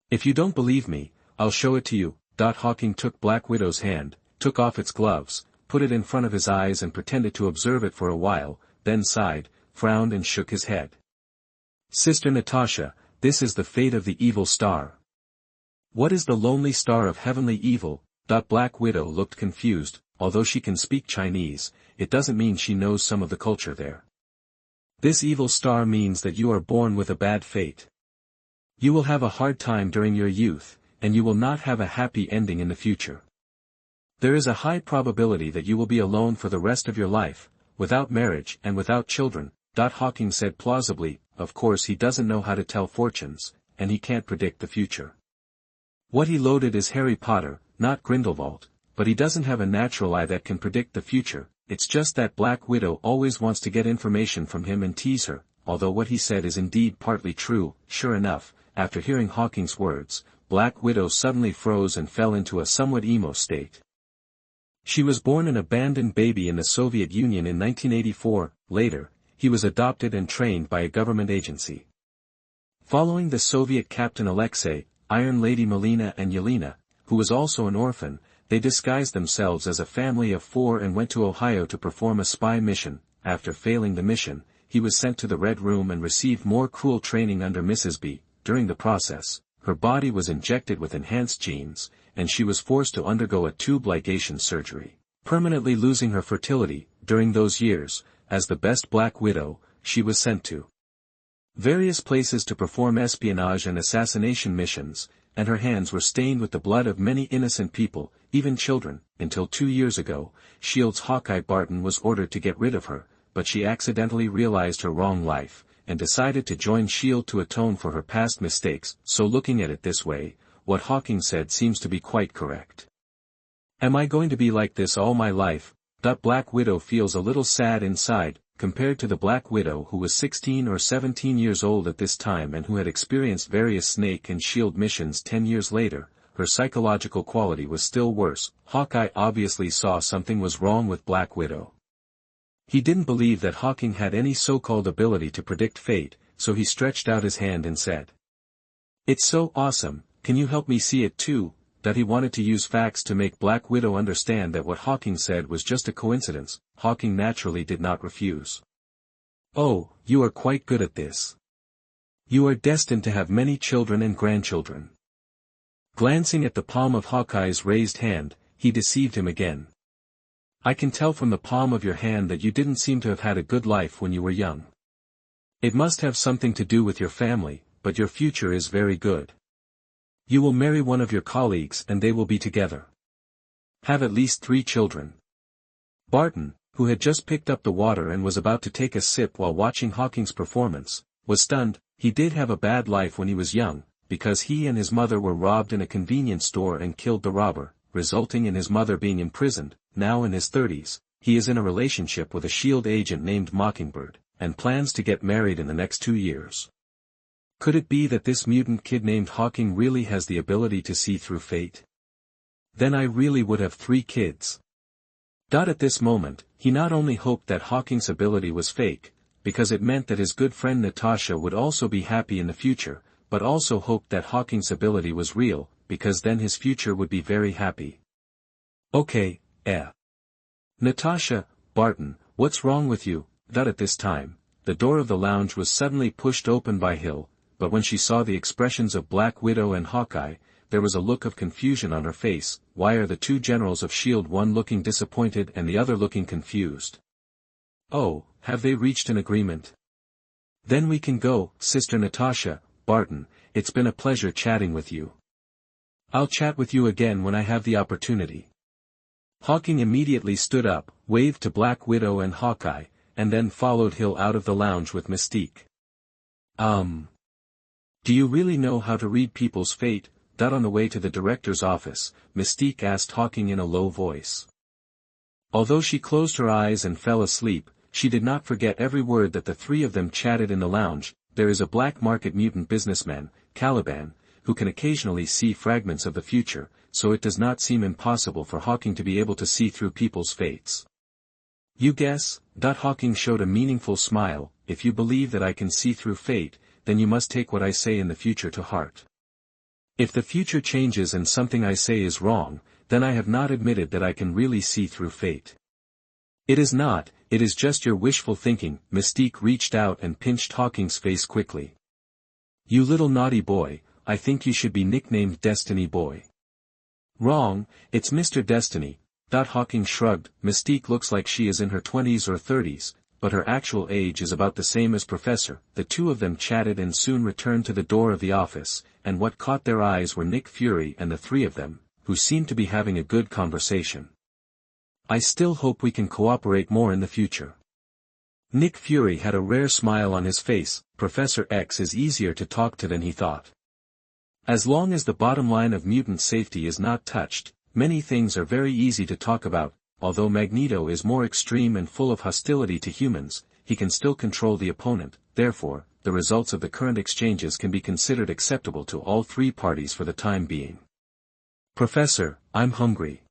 If you don't believe me, I'll show it to you. Hawking took Black Widow's hand, took off its gloves, put it in front of his eyes and pretended to observe it for a while, then sighed, frowned and shook his head. Sister Natasha, this is the fate of the evil star. What is the lonely star of heavenly evil? Black Widow looked confused. Although she can speak Chinese, it doesn't mean she knows some of the culture there. This evil star means that you are born with a bad fate. You will have a hard time during your youth, and you will not have a happy ending in the future. There is a high probability that you will be alone for the rest of your life, without marriage and without children. Hawking said plausibly, of course he doesn't know how to tell fortunes, and he can't predict the future. What he loaded is HarryPotter, not Grindelwald, but he doesn't have a natural eye that can predict the future. It's just that Black Widow always wants to get information from him and tease her, although what he said is indeed partly true. Sure enough, after hearing Hawking's words, Black Widow suddenly froze and fell into a somewhat emo state. She was born an abandoned baby in the Soviet Union in 1984, later, he was adopted and trained by a government agency. Following the Soviet Captain Alexei, Iron Lady Melina and Yelena, who was also an orphan, they disguised themselves as a family of 4 and went to Ohio to perform a spy mission. After failing the mission, he was sent to the Red Room and received more cruel training under Mrs. B. During the process, her body was injected with enhanced genes, and she was forced to undergo a tube ligation surgery, permanently losing her fertility. During those years, as the best Black Widow, she was sent to various places to perform espionage and assassination missions, and her hands were stained with the blood of many innocent people, even children. Until 2 years ago, S.H.I.E.L.D's Hawkeye Barton was ordered to get rid of her, but she accidentally realized her wrong life, and decided to join S.H.I.E.L.D. to atone for her past mistakes. So looking at it this way, what Hawking said seems to be quite correct. Am I going to be like this all my life? Black Widow feels a little sad inside, compared to the Black Widow who was 16 or 17 years old at this time and who had experienced various Snake and S.H.I.E.L.D. missions 10 years later. Her psychological quality was still worse. Hawkeye obviously saw something was wrong with Black Widow. He didn't believe that Hawking had any so-called ability to predict fate, so he stretched out his hand and said, "It's so awesome, can you help me see it too?" That he wanted to use facts to make Black Widow understand that what Hawking said was just a coincidence. Hawking naturally did not refuse. "Oh, you are quite good at this. You are destined to have many children and grandchildren." Glancing at the palm of Hawkeye's raised hand, he deceived him again. "I can tell from the palm of your hand that you didn't seem to have had a good life when you were young. It must have something to do with your family, but your future is very good. You will marry one of your colleagues and they will be together. Have at least 3 children." Barton, who had just picked up the water and was about to take a sip while watching Hawking's performance, was stunned. He did have a bad life when he was young, because he and his mother were robbed in a convenience store and killed the robber, resulting in his mother being imprisoned. Now in his 30s, he is in a relationship with a S.H.I.E.L.D. agent named Mockingbird, and plans to get married in the next 2 years. Could it be that this mutant kid named Hawking really has the ability to see through fate? Then I really would have 3 kids. At this moment, he not only hoped that Hawking's ability was fake, because it meant that his good friend Natasha would also be happy in the future, but also hoped that Hawking's ability was real, because then his future would be very happy. "Okay, Natasha, Barton, what's wrong with you?" At this time, the door of the lounge was suddenly pushed open by Hill. but when she saw the expressions of Black Widow and Hawkeye, there was a look of confusion on her face. Why are the two generals of S.H.I.E.L.D. one looking disappointed and the other looking confused? Oh, have they reached an agreement? Then we can go, Sister Natasha. Barton, it's been a pleasure chatting with you. I'll chat with you again when I have the opportunity. Hawking immediately stood up, waved to Black Widow and Hawkeye, and then followed Hill out of the lounge with Mystique. Do you really know how to read people's fate? On the way to the director's office, Mystique asked Hawking in a low voice. Although she closed her eyes and fell asleep, she did not forget every word that the three of them chatted in the lounge. There is a black market mutant businessman, Caliban, who can occasionally see fragments of the future, so it does not seem impossible for Hawking to be able to see through people's fates. You guess? Hawking showed a meaningful smile. If you believe that I can see through fate, then you must take what I say in the future to heart. If the future changes and something I say is wrong, then I have not admitted that I can really see through fate. It is not, it is just your wishful thinking. Mystique reached out and pinched Hawking's face quickly. You little naughty boy, I think you should be nicknamed Destiny Boy. Wrong, it's Mr. Destiny. Hawking shrugged. Mystique looks like she is in her 20s or 30s, but her actual age is about the same as Professor. The two of them chatted and soon returned to the door of the office, and what caught their eyes were Nick Fury and the three of them, who seemed to be having a good conversation. I still hope we can cooperate more in the future. Nick Fury had a rare smile on his face. Professor X is easier to talk to than he thought. As long as the bottom line of mutant safety is not touched, many things are very easy to talk about. Although Magneto is more extreme and full of hostility to humans, he can still control the opponent. Therefore, the results of the current exchanges can be considered acceptable to all three parties for the time being. Professor, I'm hungry.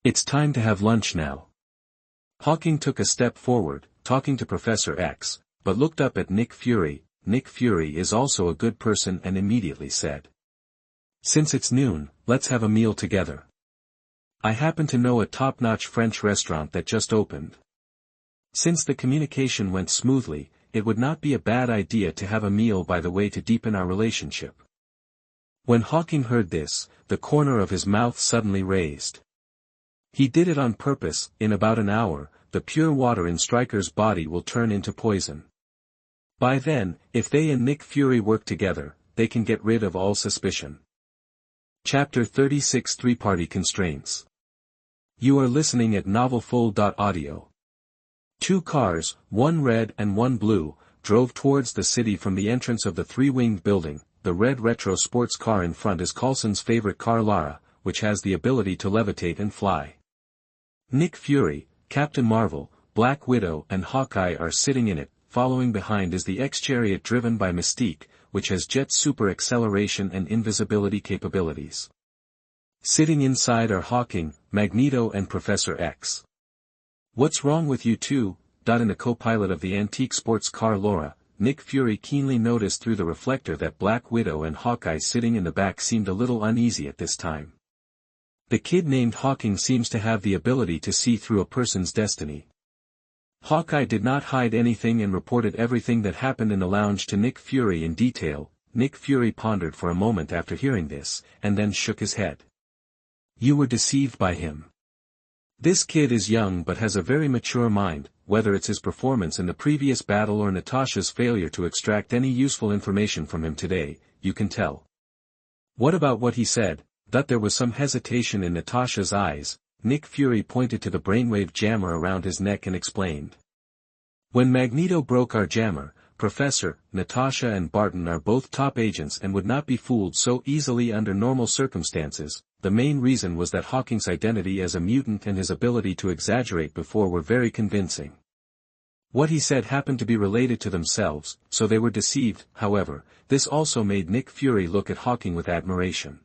It's time to have lunch now. Hawking took a step forward, talking to Professor X, but looked up at Nick Fury. Nick Fury is also a good person and immediately said, "Since it's noon, let's have a meal together. I happen to know a top-notch French restaurant that just opened." Since the communication went smoothly, it would not be a bad idea to have a meal by the way to deepen our relationship. When Hawking heard this, the corner of his mouth suddenly raised. He did it on purpose. In about an hour, the pure water in Stryker's body will turn into poison. By then, if they and Nick Fury work together, they can get rid of all suspicion. Chapter 36 Three-Party Constraints. You are listening at MTnovel. Two cars, one red and one blue, drove towards the city from the entrance of the three-winged building. The red retro sports car in front is Coulson's favorite car Lara, which has the ability to levitate and fly. Nick Fury, Captain Marvel, Black Widow and Hawkeye are sitting in it. Following behind is the X-Chariot driven by Mystique, which has jet super acceleration and invisibility capabilities. Sitting inside are Hawking, Magneto and Professor X. What's wrong with you two? In the co-pilot of the antique sports car Laura, Nick Fury keenly noticed through the reflector that Black Widow and Hawkeye sitting in the back seemed a little uneasy at this time. The kid named Hawking seems to have the ability to see through a person's destiny. Hawkeye did not hide anything and reported everything that happened in the lounge to Nick Fury in detail. Nick Fury pondered for a moment after hearing this, and then shook his head. You were deceived by him. This kid is young but has a very mature mind. Whether it's his performance in the previous battle or Natasha's failure to extract any useful information from him today, you can tell. What about what he said? There was some hesitation in Natasha's eyes. Nick Fury pointed to the brainwave jammer around his neck and explained. When Magneto broke our jammer, Professor, Natasha and Barton are both top agents and would not be fooled so easily under normal circumstances. The main reason was that Hawking's identity as a mutant and his ability to exaggerate before were very convincing. What he said happened to be related to themselves, so they were deceived. However, this also made Nick Fury look at Hawking with admiration.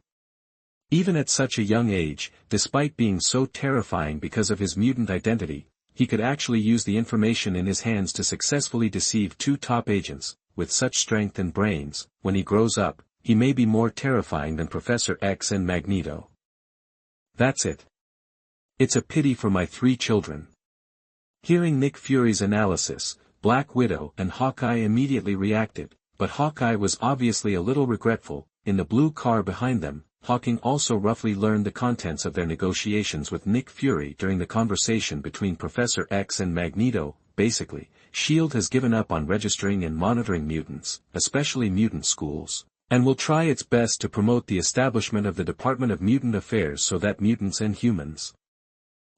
Even at such a young age, despite being so terrifying because of his mutant identity, he could actually use the information in his hands to successfully deceive two top agents. With such strength and brains, when he grows up, he may be more terrifying than Professor X and Magneto. That's it. It's a pity for my three children. Hearing Nick Fury's analysis, Black Widow and Hawkeye immediately reacted. but Hawkeye was obviously a little regretful. In the blue car behind them, Hawking also roughly learned the contents of their negotiations with Nick Fury during the conversation between Professor X and Magneto. Basically, S.H.I.E.L.D. has given up on registering and monitoring mutants, especially mutant schools, and will try its best to promote the establishment of the Department of Mutant Affairs so that mutants and humans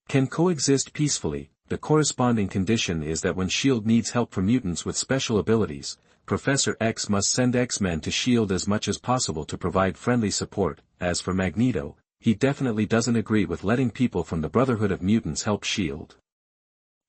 can coexist peacefully. The corresponding condition is that when S.H.I.E.L.D. needs help for mutants with special abilities, Professor X must send X-Men to S.H.I.E.L.D. as much as possible to provide friendly support. As for Magneto, he definitely doesn't agree with letting people from the Brotherhood of Mutants help S.H.I.E.L.D.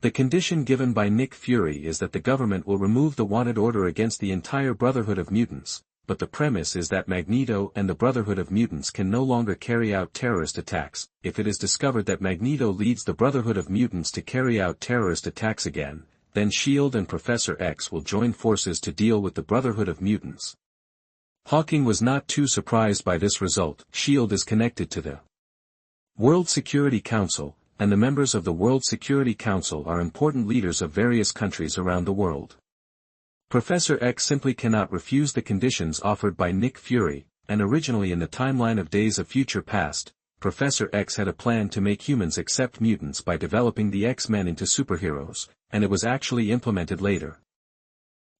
The condition given by Nick Fury is that the government will remove the wanted order against the entire Brotherhood of Mutants, but the premise is that Magneto and the Brotherhood of Mutants can no longer carry out terrorist attacks. If it is discovered that Magneto leads the Brotherhood of Mutants to carry out terrorist attacks again, then S.H.I.E.L.D. and Professor X will join forces to deal with the Brotherhood of Mutants. Hawking was not too surprised by this result. S.H.I.E.L.D. is connected to the World Security Council, and the members of the World Security Council are important leaders of various countries around the world. Professor X simply cannot refuse the conditions offered by Nick Fury, and originally in the timeline of Days of Future Past, Professor X had a plan to make humans accept mutants by developing the X-Men into superheroes, and it was actually implemented later.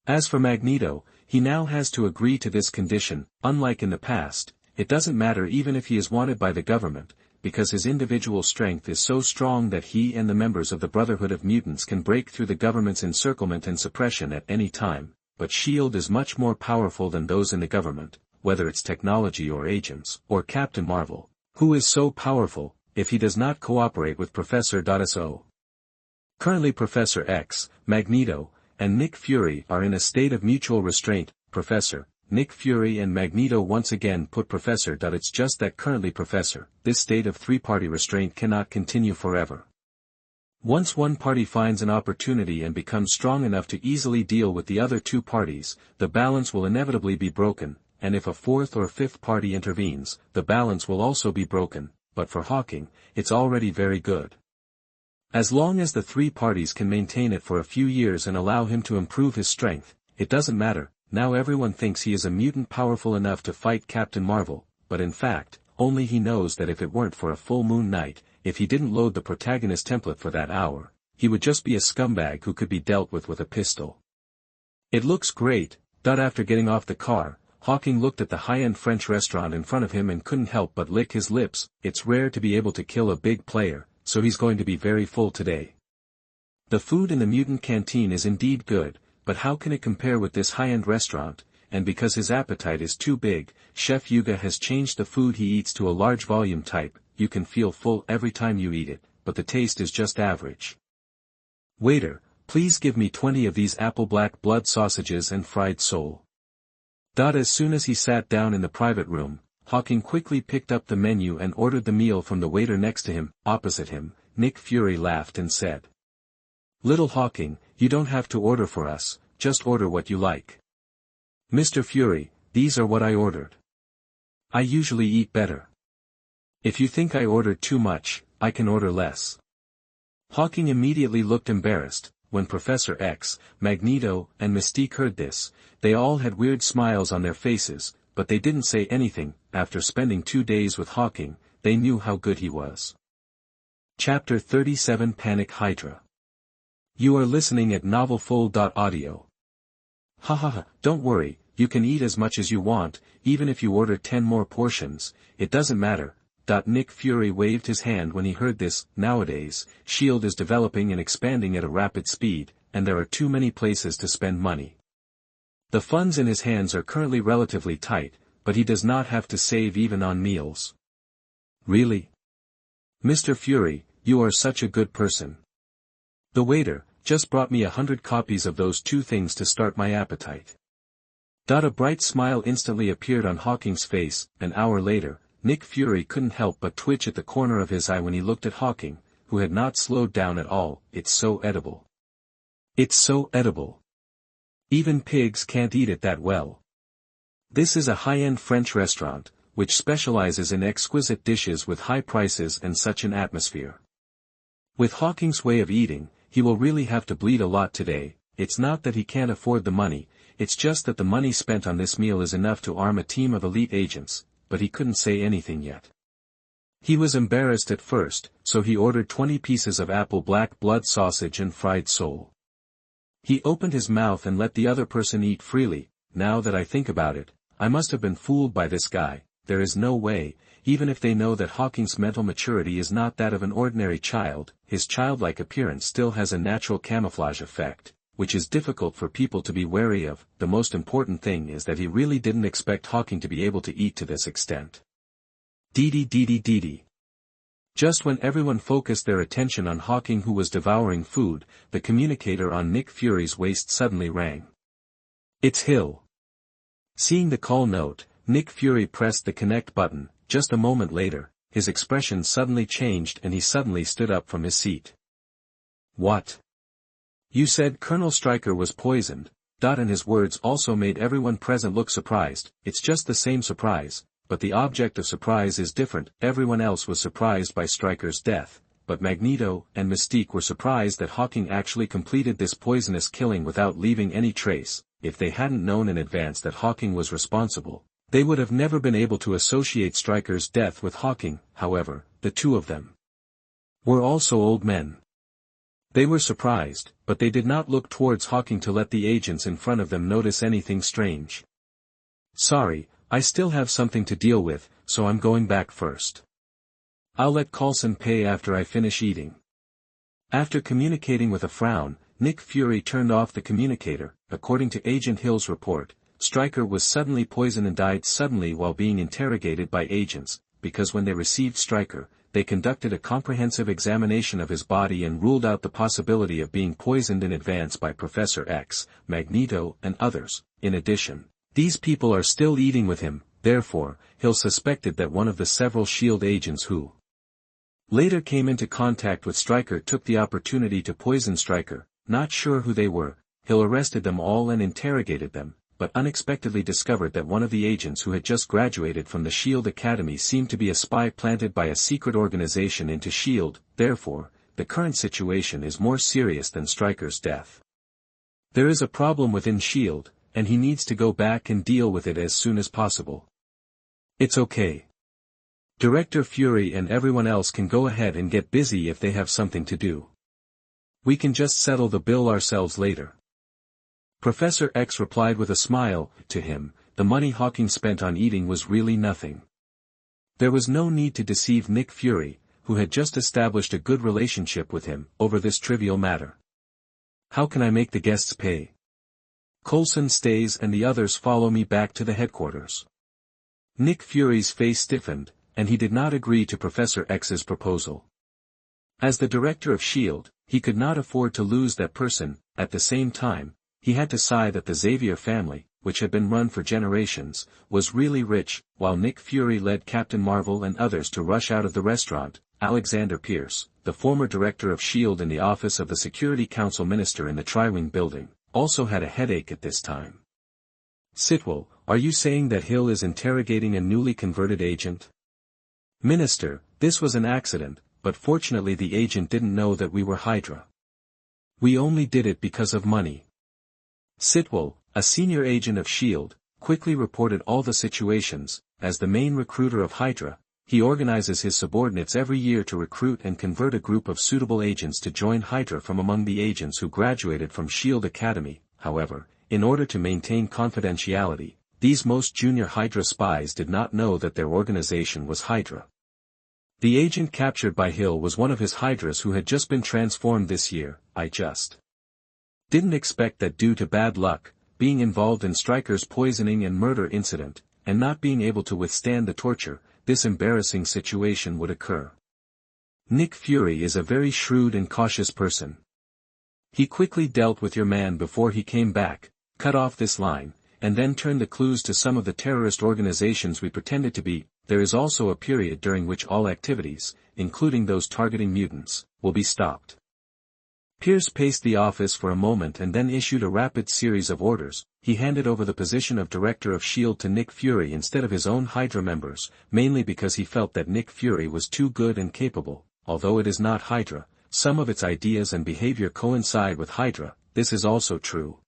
As for Magneto, he now has to agree to this condition. Unlike in the past, it doesn't matter even if he is wanted by the government, because his individual strength is so strong that he and the members of the Brotherhood of Mutants can break through the government's encirclement and suppression at any time. But S.H.I.E.L.D. is much more powerful than those in the government, whether it's technology or agents, or Captain Marvel, who is so powerful, if he does not cooperate with Professor S.O. Currently Professor X, Magneto, and Nick Fury are in a state of mutual restraint. Professor, Nick Fury and Magneto once again put Professor. It's just that currently Professor, this state of three-party restraint cannot continue forever. Once one party finds an opportunity and becomes strong enough to easily deal with the other two parties, the balance will inevitably be broken, and if a fourth or fifth party intervenes, the balance will also be broken. But for Hawking, it's already very good. As long as the three parties can maintain it for a few years and allow him to improve his strength, it doesn't matter. Now everyone thinks he is a mutant powerful enough to fight Captain Marvel, but in fact, only he knows that if it weren't for a full moon night, if he didn't load the protagonist template for that hour, he would just be a scumbag who could be dealt with a pistol. It looks great. After getting off the car, Hawking looked at the high-end French restaurant in front of him and couldn't help but lick his lips. It's rare to be able to kill a big player, so he's going to be very full today. The food in the mutant canteen is indeed good, but how can it compare with this high-end restaurant? And because his appetite is too big, Chef Yuga has changed the food he eats to a large volume type. You can feel full every time you eat it, but the taste is just average. Waiter, please give me 20 of these apple black blood sausages and fried sole. As soon as he sat down in the private room, Hawking quickly picked up the menu and ordered the meal from the waiter next to him. Opposite him, Nick Fury laughed and said, "Little Hawking, you don't have to order for us, just order what you like." "Mr. Fury, these are what I ordered. I usually eat better. If you think I ordered too much, I can order less." Hawking immediately looked embarrassed. When Professor X, Magneto, and Mystique heard this, they all had weird smiles on their faces, but they didn't say anything. After spending 2 days with Hawking, they knew how good he was. Chapter 37 Panic Hydra. You are listening at NovelFull.audio. Hahaha, don't worry, you can eat as much as you want, even if you order 10 more portions, it doesn't matter. Nick Fury waved his hand when he heard this. Nowadays, S.H.I.E.L.D. is developing and expanding at a rapid speed, and there are too many places to spend money. The funds in his hands are currently relatively tight, but he does not have to save even on meals. Really? Mr. Fury, you are such a good person. The waiter just brought me 100 copies of those two things to start my appetite. A bright smile instantly appeared on Hawking's face. An hour later, Nick Fury couldn't help but twitch at the corner of his eye when he looked at Hawking, who had not slowed down at all. It's so edible. It's so edible. Even pigs can't eat it that well. This is a high-end French restaurant, which specializes in exquisite dishes with high prices and such an atmosphere. With Hawking's way of eating, he will really have to bleed a lot today. It's not that he can't afford the money, it's just that the money spent on this meal is enough to arm a team of elite agents, but he couldn't say anything yet. He was embarrassed at first, so he ordered 20 pieces of apple black blood sausage and fried sole. He opened his mouth and let the other person eat freely. Now that I think about it, I must have been fooled by this guy. There is no way, even if they know that Hawking's mental maturity is not that of an ordinary child, his childlike appearance still has a natural camouflage effect, which is difficult for people to be wary of. The most important thing is that he really didn't expect Hawking to be able to eat to this extent. Dee. Just when everyone focused their attention on Hawking, who was devouring food, the communicator on Nick Fury's waist suddenly rang. It's Hill. Seeing the call note, Nick Fury pressed the connect button. Just a moment later, his expression suddenly changed and he suddenly stood up from his seat. What? You said Colonel Stryker was poisoned, and his words also made everyone present look surprised. It's just the same surprise, but the object of surprise is different. Everyone else was surprised by Stryker's death, but Magneto and Mystique were surprised that Hawking actually completed this poisonous killing without leaving any trace. If they hadn't known in advance that Hawking was responsible, they would have never been able to associate Stryker's death with Hawking. However, the two of them were also old men. They were surprised, but they did not look towards Hawking to let the agents in front of them notice anything strange. Sorry, I still have something to deal with, so I'm going back first. I'll let Coulson pay after I finish eating. After communicating with a frown, Nick Fury turned off the communicator. According to Agent Hill's report, Stryker was suddenly poisoned and died suddenly while being interrogated by agents, because when they received Stryker, they conducted a comprehensive examination of his body and ruled out the possibility of being poisoned in advance by Professor X, Magneto, and others. In addition, these people are still eating with him. Therefore, Hill suspected that one of the several S.H.I.E.L.D. agents who later came into contact with Stryker took the opportunity to poison Stryker. Not sure who they were, Hill arrested them all and interrogated them, but unexpectedly discovered that one of the agents who had just graduated from the S.H.I.E.L.D. Academy seemed to be a spy planted by a secret organization into S.H.I.E.L.D. Therefore, the current situation is more serious than Stryker's death. There is a problem within S.H.I.E.L.D., and he needs to go back and deal with it as soon as possible. It's okay. Director Fury and everyone else can go ahead and get busy if they have something to do. We can just settle the bill ourselves later. Professor X replied with a smile. To him, the money Hawking spent on eating was really nothing. There was no need to deceive Nick Fury, who had just established a good relationship with him, over this trivial matter. How can I make the guests pay? Coulson stays and the others follow me back to the headquarters. Nick Fury's face stiffened, and he did not agree to Professor X's proposal. As the director of S.H.I.E.L.D., he could not afford to lose that person. At the same time, he had to sigh that the Xavier family, which had been run for generations, was really rich. While Nick Fury led Captain Marvel and others to rush out of the restaurant, Alexander Pierce, the former director of S.H.I.E.L.D. in the office of the Security Council Minister in the Tri-Wing building, also had a headache at this time. Sitwell, are you saying that Hill is interrogating a newly converted agent? Minister, this was an accident, but fortunately the agent didn't know that we were Hydra. We only did it because of money. Sitwell, a senior agent of S.H.I.E.L.D., quickly reported all the situations. As the main recruiter of Hydra, he organizes his subordinates every year to recruit and convert a group of suitable agents to join Hydra from among the agents who graduated from S.H.I.E.L.D. Academy. However, in order to maintain confidentiality, these most junior Hydra spies did not know that their organization was Hydra. The agent captured by Hill was one of his Hydras who had just been transformed this year. I just didn't expect that due to bad luck, being involved in Stryker's poisoning and murder incident, and not being able to withstand the torture, this embarrassing situation would occur. Nick Fury is a very shrewd and cautious person. He quickly dealt with your man before he came back, cut off this line, and then turned the clues to some of the terrorist organizations we pretended to be. There is also a period during which all activities, including those targeting mutants, will be stopped. Pierce paced the office for a moment and then issued a rapid series of orders. He handed over the position of director of S.H.I.E.L.D. to Nick Fury instead of his own Hydra members, mainly because he felt that Nick Fury was too good and capable. Although it is not Hydra, some of its ideas and behavior coincide with Hydra. This is also true.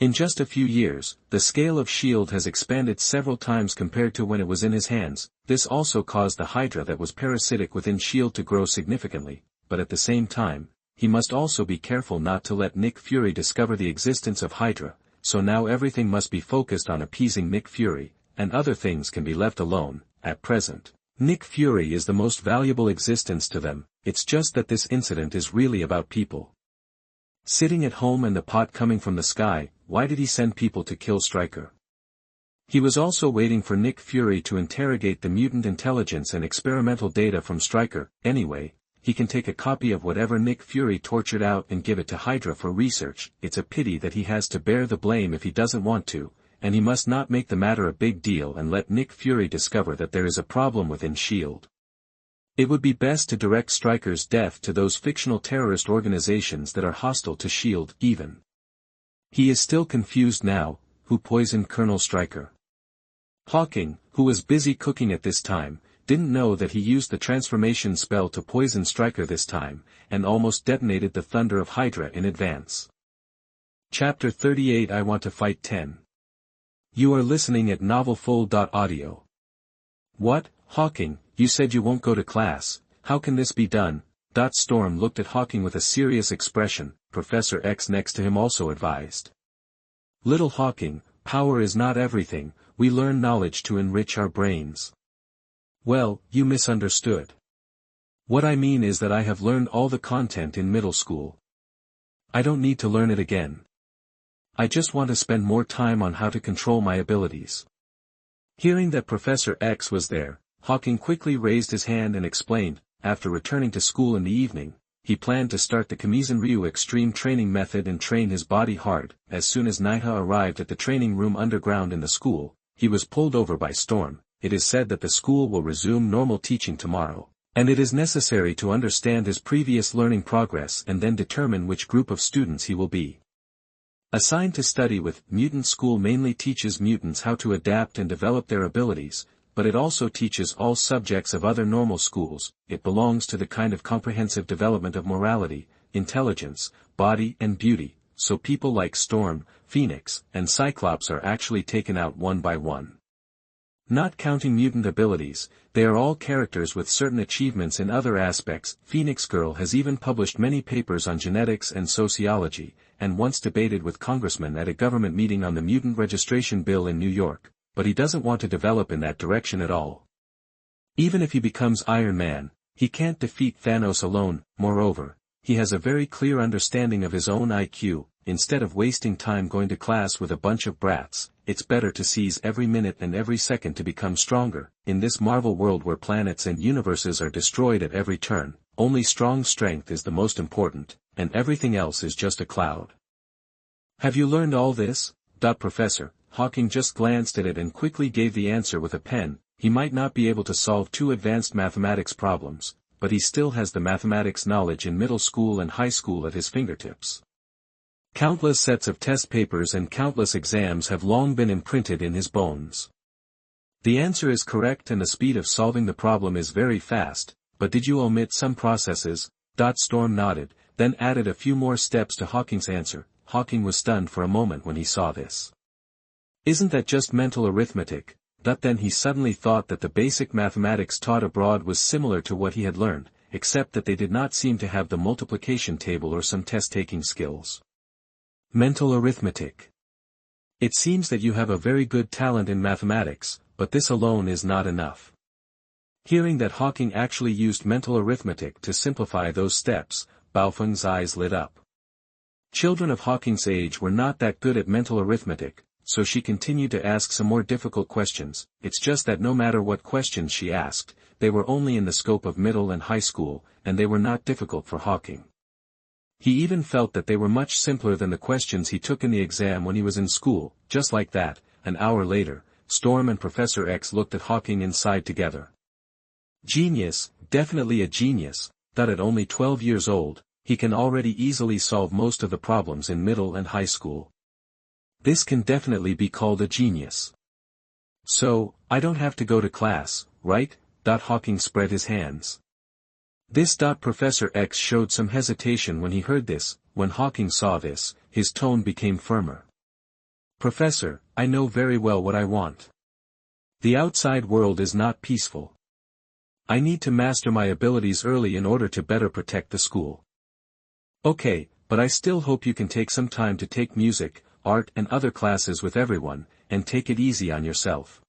In just a few years, the scale of S.H.I.E.L.D. has expanded several times compared to when it was in his hands. This also caused the Hydra that was parasitic within S.H.I.E.L.D. to grow significantly, but at the same time, he must also be careful not to let Nick Fury discover the existence of Hydra, so now everything must be focused on appeasing Nick Fury, and other things can be left alone. At present, Nick Fury is the most valuable existence to them. It's just that this incident is really about people. Sitting at home and the pot coming from the sky, why did he send people to kill Stryker? He was also waiting for Nick Fury to interrogate the mutant intelligence and experimental data from Stryker. Anyway, he can take a copy of whatever Nick Fury tortured out and give it to Hydra for research. It's a pity that he has to bear the blame if he doesn't want to, and he must not make the matter a big deal and let Nick Fury discover that there is a problem within S.H.I.E.L.D. It would be best to direct Stryker's death to those fictional terrorist organizations that are hostile to S.H.I.E.L.D. even. He is still confused now. Who poisoned Colonel Stryker? Hawking, who was busy cooking at this time, didn't know that he used the transformation spell to poison Stryker this time, and almost detonated the thunder of Hydra in advance. Chapter 38 I Want to Fight 10. You are listening at MTnovel. What, Hawking, you said you won't go to class, how can this be done? Storm looked at Hawking with a serious expression. Professor X next to him also advised. Little Hawking, power is not everything, we learn knowledge to enrich our brains. Well, you misunderstood. What I mean is that I have learned all the content in middle school. I don't need to learn it again. I just want to spend more time on how to control my abilities. Hearing that Professor X was there, Hawking quickly raised his hand and explained. After returning to school in the evening, he planned to start the Kamizen-Ryu extreme training method and train his body hard. As soon as Naha arrived at the training room underground in the school, he was pulled over by Storm. It is said that the school will resume normal teaching tomorrow, and it is necessary to understand his previous learning progress and then determine which group of students he will be assigned to study with. Mutant School mainly teaches mutants how to adapt and develop their abilities, but it also teaches all subjects of other normal schools. It belongs to the kind of comprehensive development of morality, intelligence, body and beauty, so people like Storm, Phoenix, and Cyclops are actually taken out one by one. Not counting mutant abilities, they are all characters with certain achievements in other aspects. Phoenix Girl has even published many papers on genetics and sociology, and once debated with congressmen at a government meeting on the mutant registration bill in New York. But he doesn't want to develop in that direction at all. Even if he becomes Iron Man, he can't defeat Thanos alone. Moreover, he has a very clear understanding of his own IQ. Instead of wasting time going to class with a bunch of brats, it's better to seize every minute and every second to become stronger. In this Marvel world where planets and universes are destroyed at every turn, only strong strength is the most important, and everything else is just a cloud. Have you learned all this? Professor. Hawking just glanced at it and quickly gave the answer with a pen. He might not be able to solve two advanced mathematics problems, but he still has the mathematics knowledge in middle school and high school at his fingertips. Countless sets of test papers and countless exams have long been imprinted in his bones. The answer is correct and the speed of solving the problem is very fast, but did you omit some processes? Storm nodded, then added a few more steps to Hawking's answer. Hawking was stunned for a moment when he saw this. Isn't that just mental arithmetic? Then he suddenly thought that the basic mathematics taught abroad was similar to what he had learned, except that they did not seem to have the multiplication table or some test-taking skills. Mental arithmetic. It seems that you have a very good talent in mathematics, but this alone is not enough. Hearing that Hawking actually used mental arithmetic to simplify those steps, Baofeng's eyes lit up. Children of Hawking's age were not that good at mental arithmetic, so she continued to ask some more difficult questions. It's just that no matter what questions she asked, they were only in the scope of middle and high school, and they were not difficult for Hawking. He even felt that they were much simpler than the questions he took in the exam when he was in school. Just like that, an hour later, Storm and Professor X looked at Hawking inside together. Genius, definitely a genius, that at only 12 years old, he can already easily solve most of the problems in middle and high school. This can definitely be called a genius. So, I don't have to go to class, right? Hawking spread his hands. This. Professor X showed some hesitation when he heard this. When Hawking saw this, his tone became firmer. Professor, I know very well what I want. The outside world is not peaceful. I need to master my abilities early in order to better protect the school. Okay, but I still hope you can take some time to take music, art and other classes with everyone, and take it easy on yourself.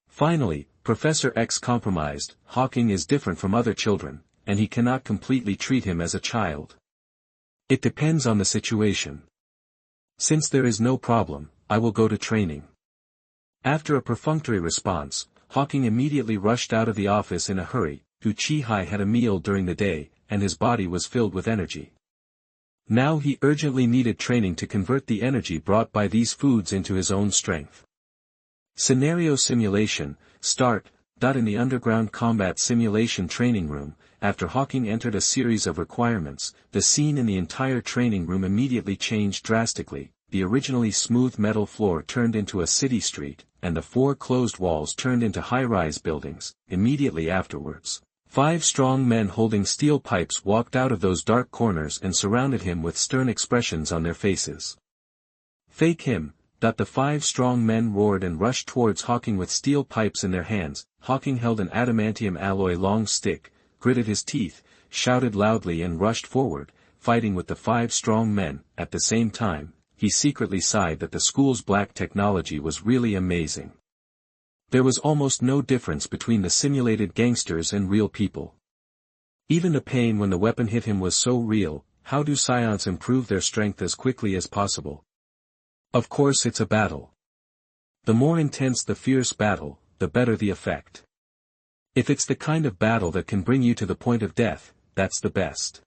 Finally, Professor X compromised. Hawking is different from other children, and he cannot completely treat him as a child. It depends on the situation. Since there is no problem, I will go to training. After a perfunctory response, Hawking immediately rushed out of the office in a hurry. Uchiha had a meal during the day, and his body was filled with energy. Now he urgently needed training to convert the energy brought by these foods into his own strength. Scenario simulation, start. In the underground combat simulation training room, after Hawking entered a series of requirements, the scene in the entire training room immediately changed drastically. The originally smooth metal floor turned into a city street, and the 4 closed walls turned into high-rise buildings. Immediately afterwards, 5 strong men holding steel pipes walked out of those dark corners and surrounded him with stern expressions on their faces. Fake him. The 5 strong men roared and rushed towards Hawking with steel pipes in their hands. Hawking held an adamantium alloy long stick, gritted his teeth, shouted loudly and rushed forward, fighting with the 5 strong men. At the same time, he secretly sighed that the school's black technology was really amazing. There was almost no difference between the simulated gangsters and real people. Even the pain when the weapon hit him was so real. How do scions improve their strength as quickly as possible? Of course it's a battle. The more intense the fierce battle, the better the effect. If it's the kind of battle that can bring you to the point of death, that's the best.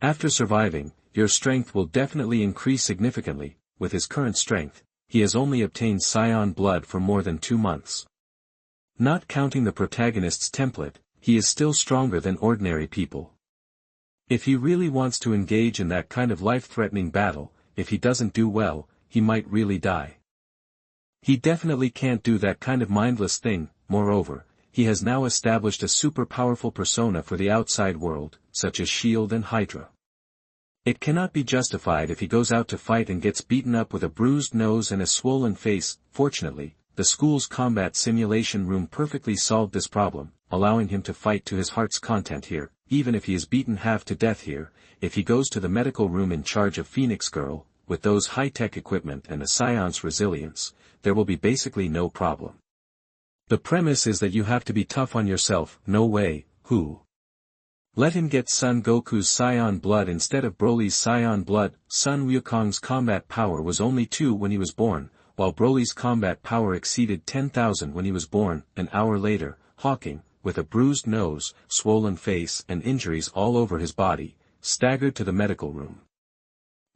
After surviving, your strength will definitely increase significantly. With his current strength, he has only obtained scion blood for more than 2 months. Not counting the protagonist's template, he is still stronger than ordinary people. If he really wants to engage in that kind of life-threatening battle, if he doesn't do well, he might really die. He definitely can't do that kind of mindless thing. Moreover, he has now established a super powerful persona for the outside world, such as S.H.I.E.L.D. and Hydra. It cannot be justified if he goes out to fight and gets beaten up with a bruised nose and a swollen face. Fortunately, the school's combat simulation room perfectly solved this problem, allowing him to fight to his heart's content here. Even if he is beaten half to death here, if he goes to the medical room in charge of Phoenix Girl, with those high-tech equipment and a scion's resilience, there will be basically no problem. The premise is that you have to be tough on yourself. No way. Who? Let him get Son Goku's scion blood instead of Broly's scion blood. Sun Wukong's combat power was only 2 when he was born, while Broly's combat power exceeded 10,000 when he was born. An hour later, Hawking, with a bruised nose, swollen face and injuries all over his body, staggered to the medical room.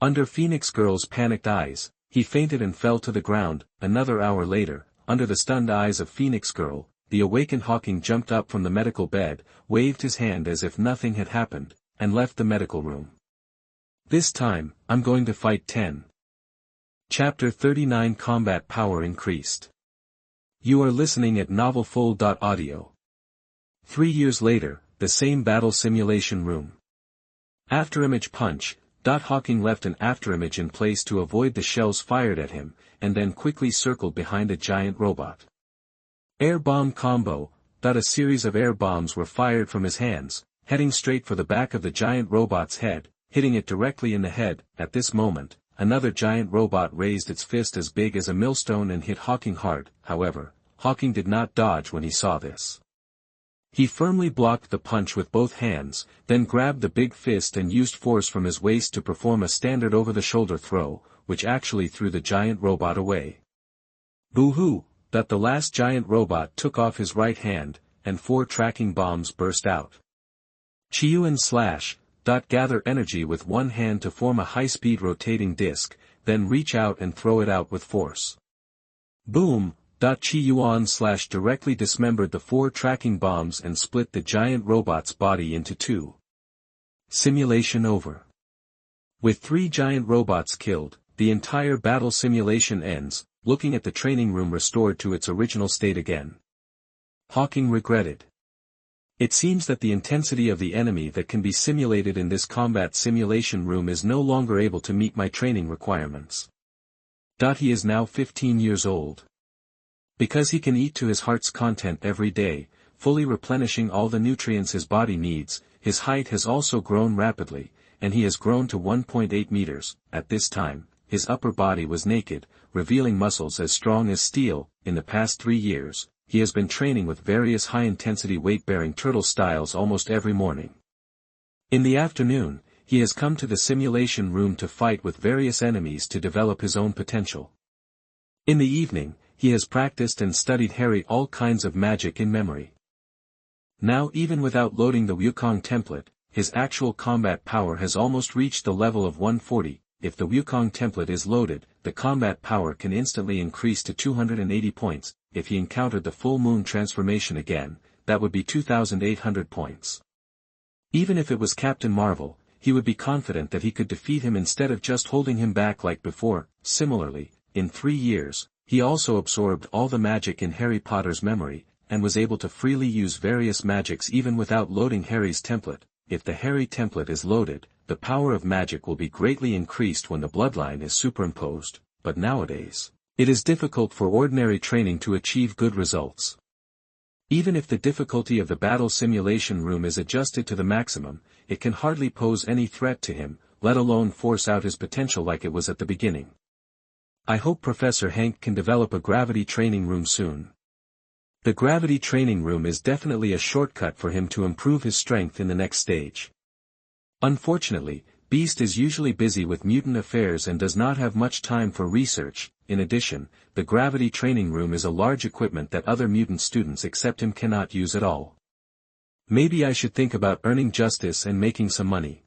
Under Phoenix Girl's panicked eyes, he fainted and fell to the ground. Another hour later, under the stunned eyes of Phoenix Girl, the awakened Hawking jumped up from the medical bed, waved his hand as if nothing had happened, and left the medical room. This time, I'm going to fight 10. Chapter 39 Combat Power Increased. You are listening at NovelFull.audio. 3 years later, the same battle simulation room. Afterimage punch. Hawking left an afterimage in place to avoid the shells fired at him, and then quickly circled behind a giant robot. Air bomb combo. A series of air bombs were fired from his hands, heading straight for the back of the giant robot's head, hitting it directly in the head. At this moment, another giant robot raised its fist as big as a millstone and hit Hawking hard. However, Hawking did not dodge when he saw this. He firmly blocked the punch with both hands, then grabbed the big fist and used force from his waist to perform a standard over-the-shoulder throw, which actually threw the giant robot away. Boo-hoo! The last giant robot took off his right hand, and 4 tracking bombs burst out. Chiyuan slash. Gather energy with one hand to form a high-speed rotating disc, then reach out and throw it out with force. Boom! Chiyuan slash directly dismembered the 4 tracking bombs and split the giant robot's body into 2. Simulation over. With 3 giant robots killed, the entire battle simulation ends, looking at the training room restored to its original state again. Hawking regretted. It seems that the intensity of the enemy that can be simulated in this combat simulation room is no longer able to meet my training requirements. He is now 15 years old. Because he can eat to his heart's content every day, fully replenishing all the nutrients his body needs, his height has also grown rapidly, and he has grown to 1.8 meters. At this time, his upper body was naked, revealing muscles as strong as steel. In the past 3 years, he has been training with various high-intensity weight-bearing turtle styles almost every morning. In the afternoon, he has come to the simulation room to fight with various enemies to develop his own potential. In the evening, he has practiced and studied Harry all kinds of magic in memory. Now, even without loading the Wukong template, his actual combat power has almost reached the level of 140. If the Wukong template is loaded, the combat power can instantly increase to 280 points. If he encountered the full moon transformation again, that would be 2,800 points. Even if it was Captain Marvel, he would be confident that he could defeat him instead of just holding him back like before. Similarly, in 3 years, he also absorbed all the magic in Harry Potter's memory, and was able to freely use various magics even without loading Harry's template. If the Harry template is loaded, the power of magic will be greatly increased when the bloodline is superimposed, but nowadays, it is difficult for ordinary training to achieve good results. Even if the difficulty of the battle simulation room is adjusted to the maximum, it can hardly pose any threat to him, let alone force out his potential like it was at the beginning. I hope Professor Hank can develop a gravity training room soon. The gravity training room is definitely a shortcut for him to improve his strength in the next stage. Unfortunately, Beast is usually busy with mutant affairs and does not have much time for research. In addition, the gravity training room is a large equipment that other mutant students except him cannot use at all. Maybe I should think about earning justice and making some money.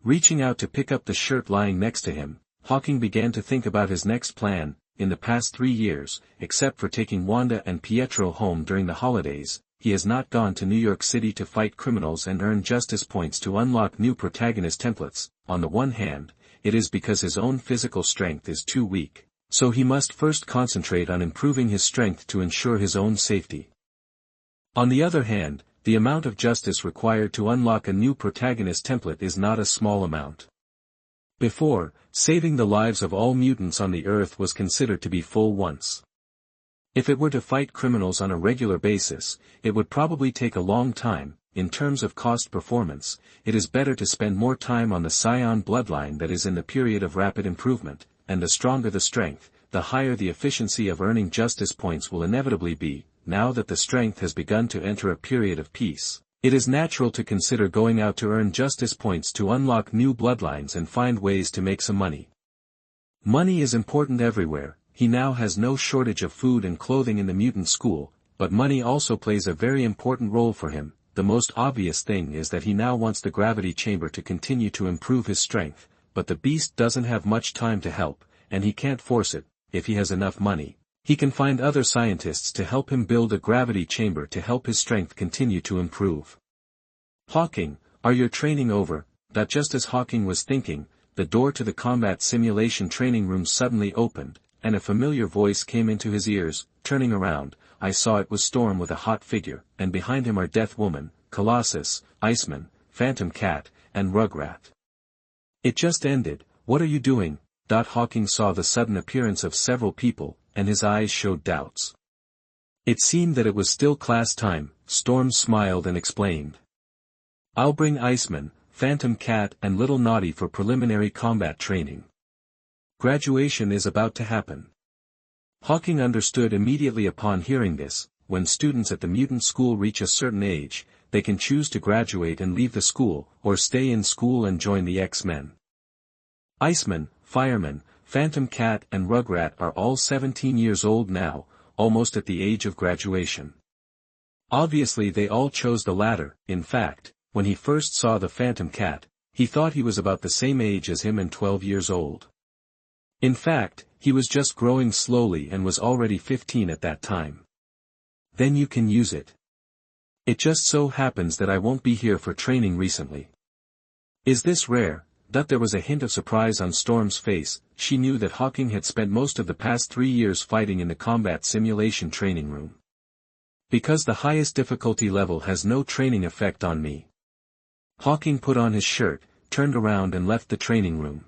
Reaching out to pick up the shirt lying next to him, Hawking began to think about his next plan. In the past 3 years, except for taking Wanda and Pietro home during the holidays, he has not gone to New York City to fight criminals and earn justice points to unlock new protagonist templates. On the one hand, it is because his own physical strength is too weak, so he must first concentrate on improving his strength to ensure his own safety. On the other hand, the amount of justice required to unlock a new protagonist template is not a small amount. Before, saving the lives of all mutants on the Earth was considered to be full once. If it were to fight criminals on a regular basis, it would probably take a long time. In terms of cost performance, it is better to spend more time on the Scion bloodline that is in the period of rapid improvement, and the stronger the strength, the higher the efficiency of earning justice points will inevitably be. Now that the strength has begun to enter a period of peace, it is natural to consider going out to earn justice points to unlock new bloodlines and find ways to make some money. Money is important everywhere. He now has no shortage of food and clothing in the mutant school, but money also plays a very important role for him. The most obvious thing is that he now wants the gravity chamber to continue to improve his strength, but the Beast doesn't have much time to help, and he can't force it. If he has enough money, he can find other scientists to help him build a gravity chamber to help his strength continue to improve. Hawking, are your training over? That just as Hawking was thinking, the door to the combat simulation training room suddenly opened, and a familiar voice came into his ears. Turning around, I saw it was Storm with a hot figure, and behind him are Death Woman, Colossus, Iceman, Phantom Cat, and Rugrat. It just ended. What are you doing? Hawking saw the sudden appearance of several people, and his eyes showed doubts. It seemed that it was still class time. Storm smiled and explained. I'll bring Iceman, Phantom Cat and Little Naughty for preliminary combat training. Graduation is about to happen. Hawking understood immediately upon hearing this. When students at the mutant school reach a certain age, they can choose to graduate and leave the school, or stay in school and join the X-Men. Iceman, Fireman, Phantom Cat and Rugrat are all 17 years old now, almost at the age of graduation. Obviously they all chose the latter. In fact, when he first saw the Phantom Cat, he thought he was about the same age as him and 12 years old. In fact, he was just growing slowly and was already 15 at that time. Then you can use it. It just so happens that I won't be here for training recently. Is this rare? That there was a hint of surprise on Storm's face. She knew that Hawking had spent most of the past 3 years fighting in the combat simulation training room. Because the highest difficulty level has no training effect on me. Hawking put on his shirt, turned around and left the training room.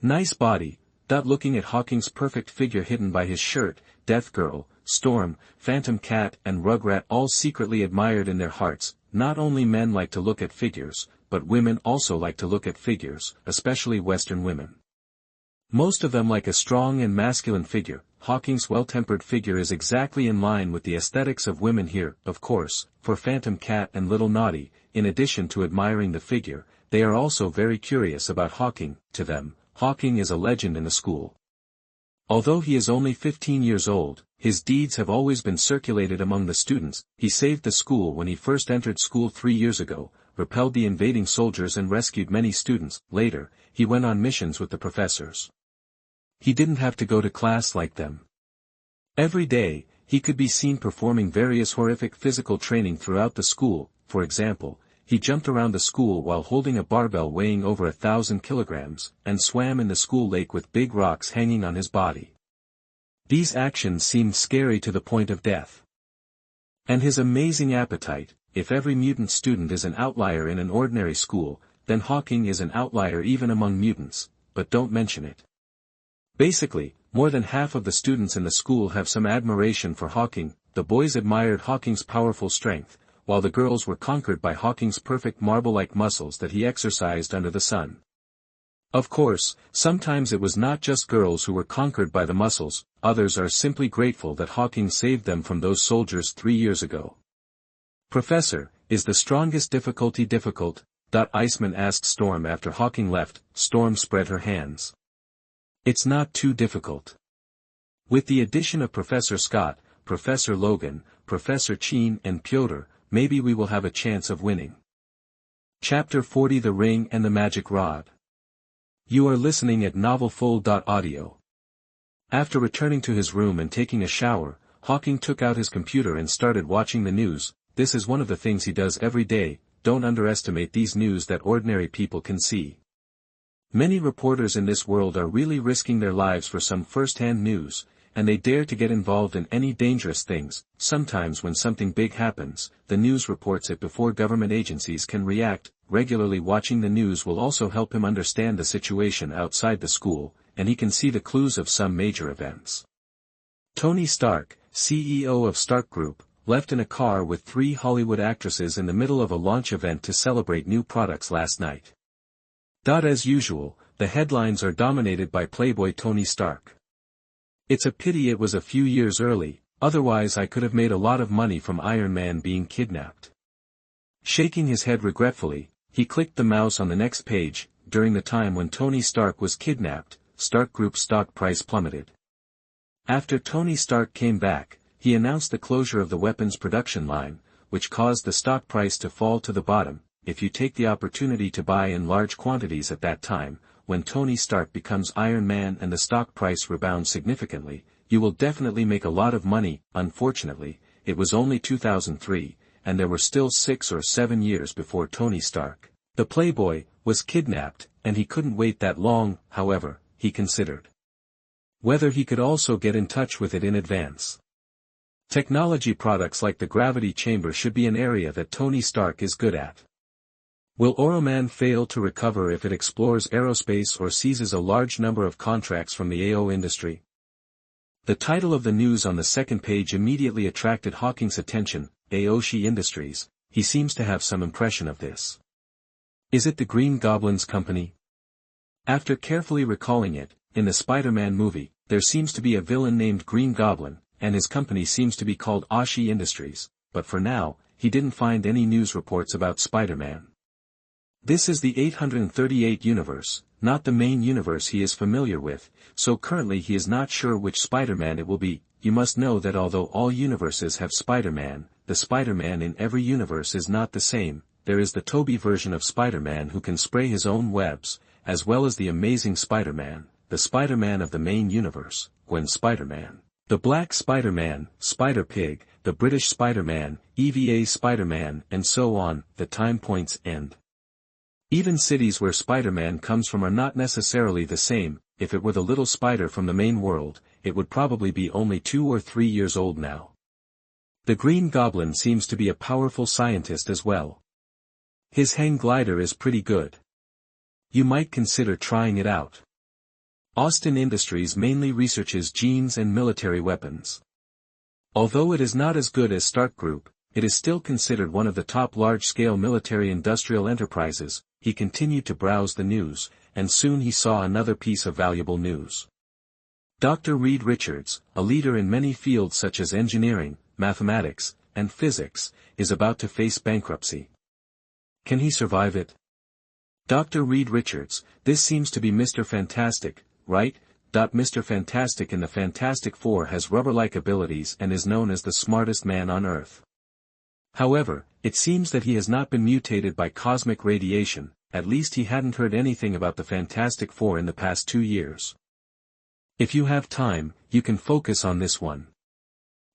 Nice body. Looking at Hawking's perfect figure hidden by his shirt, Death Girl, Storm, Phantom Cat and Rugrat all secretly admired in their hearts. Not only men like to look at figures, but women also like to look at figures, especially Western women. Most of them like a strong and masculine figure. Hawking's well-tempered figure is exactly in line with the aesthetics of women here, of course, for Phantom Cat and Little Naughty. In addition to admiring the figure, they are also very curious about Hawking. To them, Hawking is a legend in the school. Although he is only 15 years old, his deeds have always been circulated among the students. He saved the school when he first entered school 3 years ago, repelled the invading soldiers and rescued many students. Later, he went on missions with the professors. He didn't have to go to class like them. Every day, he could be seen performing various horrific physical training throughout the school. For example, he jumped around the school while holding a barbell weighing over 1,000 kilograms, and swam in the school lake with big rocks hanging on his body. These actions seemed scary to the point of death. And his amazing appetite. If every mutant student is an outlier in an ordinary school, then Hawking is an outlier even among mutants, but don't mention it. Basically, more than half of the students in the school have some admiration for Hawking. The boys admired Hawking's powerful strength, while the girls were conquered by Hawking's perfect marble-like muscles that he exercised under the sun. Of course, sometimes it was not just girls who were conquered by the muscles, others are simply grateful that Hawking saved them from those soldiers 3 years ago. Professor, is the strongest difficulty difficult? Iceman asked Storm after Hawking left. Storm spread her hands. It's not too difficult. With the addition of Professor Scott, Professor Logan, Professor Cheen and Pyotr, maybe we will have a chance of winning. Chapter 40 The Ring and the Magic Rod. You are listening at NovelFull.audio. After returning to his room and taking a shower, Hawking took out his computer and started watching the news. This is one of the things he does every day. Don't underestimate these news that ordinary people can see. Many reporters in this world are really risking their lives for some first-hand news, and they dare to get involved in any dangerous things. Sometimes when something big happens, the news reports it before government agencies can react. Regularly watching the news will also help him understand the situation outside the school, and he can see the clues of some major events. Tony Stark, CEO of Stark Group, left in a car with 3 Hollywood actresses in the middle of a launch event to celebrate new products last night. As usual, the headlines are dominated by Playboy Tony Stark. It's a pity it was a few years early, otherwise I could have made a lot of money from Iron Man being kidnapped. Shaking his head regretfully, he clicked the mouse on the next page. During the time when Tony Stark was kidnapped, Stark Group's stock price plummeted. After Tony Stark came back, he announced the closure of the weapons production line, which caused the stock price to fall to the bottom. If you take the opportunity to buy in large quantities at that time, when Tony Stark becomes Iron Man and the stock price rebounds significantly, you will definitely make a lot of money. Unfortunately, it was only 2003, and there were still 6 or 7 years before Tony Stark, the Playboy, was kidnapped, and he couldn't wait that long. However, he considered whether he could also get in touch with it in advance. Technology products like the gravity chamber should be an area that Tony Stark is good at. Will Oroman fail to recover if it explores aerospace or seizes a large number of contracts from the AO industry? The title of the news on the second page immediately attracted Hawking's attention. Aoshi Industries, he seems to have some impression of this. Is it the Green Goblin's company? After carefully recalling it, in the Spider-Man movie, there seems to be a villain named Green Goblin, and his company seems to be called Aoshi Industries, but for now, he didn't find any news reports about Spider-Man. This is the 838 universe, not the main universe he is familiar with, so currently he is not sure which Spider-Man it will be. You must know that although all universes have Spider-Man, the Spider-Man in every universe is not the same. There is the Toby version of Spider-Man who can spray his own webs, as well as the Amazing Spider-Man, the Spider-Man of the main universe, Gwen Spider-Man, the Black Spider-Man, Spider-Pig, the British Spider-Man, EVA Spider-Man, and so on. The time points end. Even cities where Spider-Man comes from are not necessarily the same. If it were the little spider from the main world, it would probably be only 2 or 3 years old now. The Green Goblin seems to be a powerful scientist as well. His hang glider is pretty good. You might consider trying it out. Austin Industries mainly researches genes and military weapons. Although it is not as good as Stark Group, it is still considered one of the top large-scale military-industrial enterprises. He continued to browse the news, and soon he saw another piece of valuable news. Dr. Reed Richards, a leader in many fields such as engineering, mathematics, and physics, is about to face bankruptcy. Can he survive it? Dr. Reed Richards, this seems to be Mr. Fantastic, right? Mr. Fantastic in the Fantastic Four has rubber-like abilities and is known as the smartest man on Earth. However, it seems that he has not been mutated by cosmic radiation, at least he hadn't heard anything about the Fantastic Four in the past 2 years. If you have time, you can focus on this one.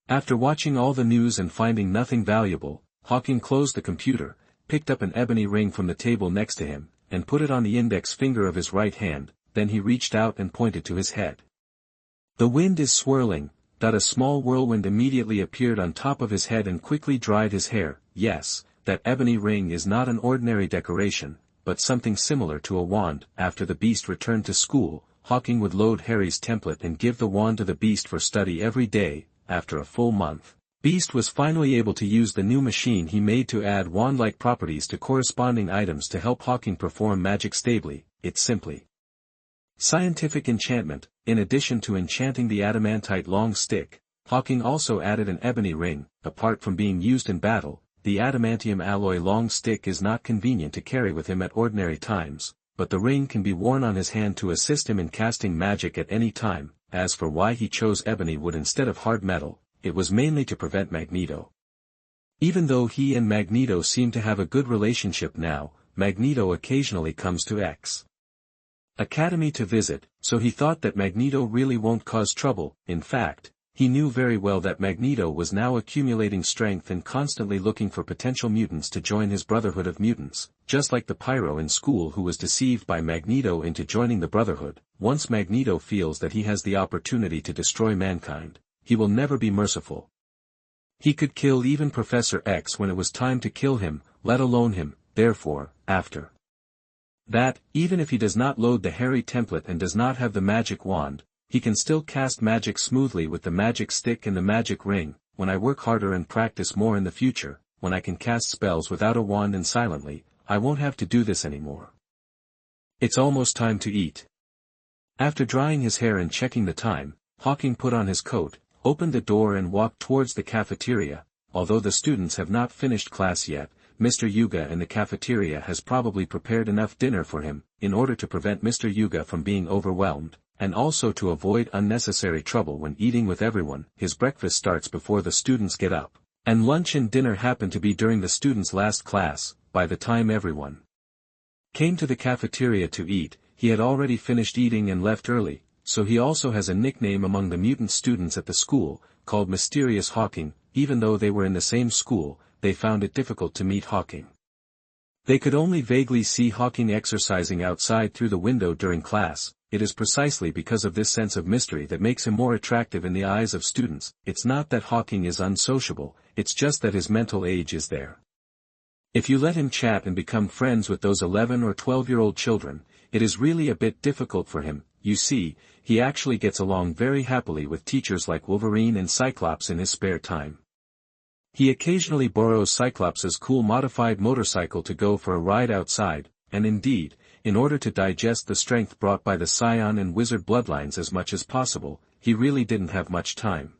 After watching all the news and finding nothing valuable, Hawking closed the computer, picked up an ebony ring from the table next to him, and put it on the index finger of his right hand, then he reached out and pointed to his head. The wind is swirling. A small whirlwind immediately appeared on top of his head and quickly dried his hair. Yes, that ebony ring is not an ordinary decoration, but something similar to a wand. After the beast returned to school, Hawking would load Harry's template and give the wand to the beast for study every day. After a full month, Beast was finally able to use the new machine he made to add wand-like properties to corresponding items to help Hawking perform magic stably. It's simply scientific enchantment. In addition to enchanting the adamantite long stick, Hawking also added an ebony ring. Apart from being used in battle, the adamantium alloy long stick is not convenient to carry with him at ordinary times, but the ring can be worn on his hand to assist him in casting magic at any time. As for why he chose ebony wood instead of hard metal, it was mainly to prevent Magneto. Even though he and Magneto seem to have a good relationship now, Magneto occasionally comes to X Academy to visit, so he thought that Magneto really won't cause trouble. In fact, he knew very well that Magneto was now accumulating strength and constantly looking for potential mutants to join his Brotherhood of Mutants, just like the Pyro in school who was deceived by Magneto into joining the Brotherhood. Once Magneto feels that he has the opportunity to destroy mankind, he will never be merciful. He could kill even Professor X when it was time to kill him, let alone him. Therefore, after that, even if he does not load the Harry template and does not have the magic wand, he can still cast magic smoothly with the magic stick and the magic ring. When I work harder and practice more in the future, when I can cast spells without a wand and silently, I won't have to do this anymore. It's almost time to eat. After drying his hair and checking the time, Hawking put on his coat, opened the door and walked towards the cafeteria. Although the students have not finished class yet, Mr. Yuga in the cafeteria has probably prepared enough dinner for him, in order to prevent Mr. Yuga from being overwhelmed, and also to avoid unnecessary trouble when eating with everyone. His breakfast starts before the students get up, and lunch and dinner happen to be during the students' last class. By the time everyone came to the cafeteria to eat, he had already finished eating and left early, so he also has a nickname among the mutant students at the school, called Mysterious Hawking. Even though they were in the same school, they found it difficult to meet Hawking. They could only vaguely see Hawking exercising outside through the window during class. It is precisely because of this sense of mystery that makes him more attractive in the eyes of students. It's not that Hawking is unsociable, it's just that his mental age is there. If you let him chat and become friends with those 11 or 12-year-old children, it is really a bit difficult for him. You see, he actually gets along very happily with teachers like Wolverine and Cyclops in his spare time. He occasionally borrows Cyclops' cool modified motorcycle to go for a ride outside, and indeed, in order to digest the strength brought by the Scion and Wizard bloodlines as much as possible, he really didn't have much time.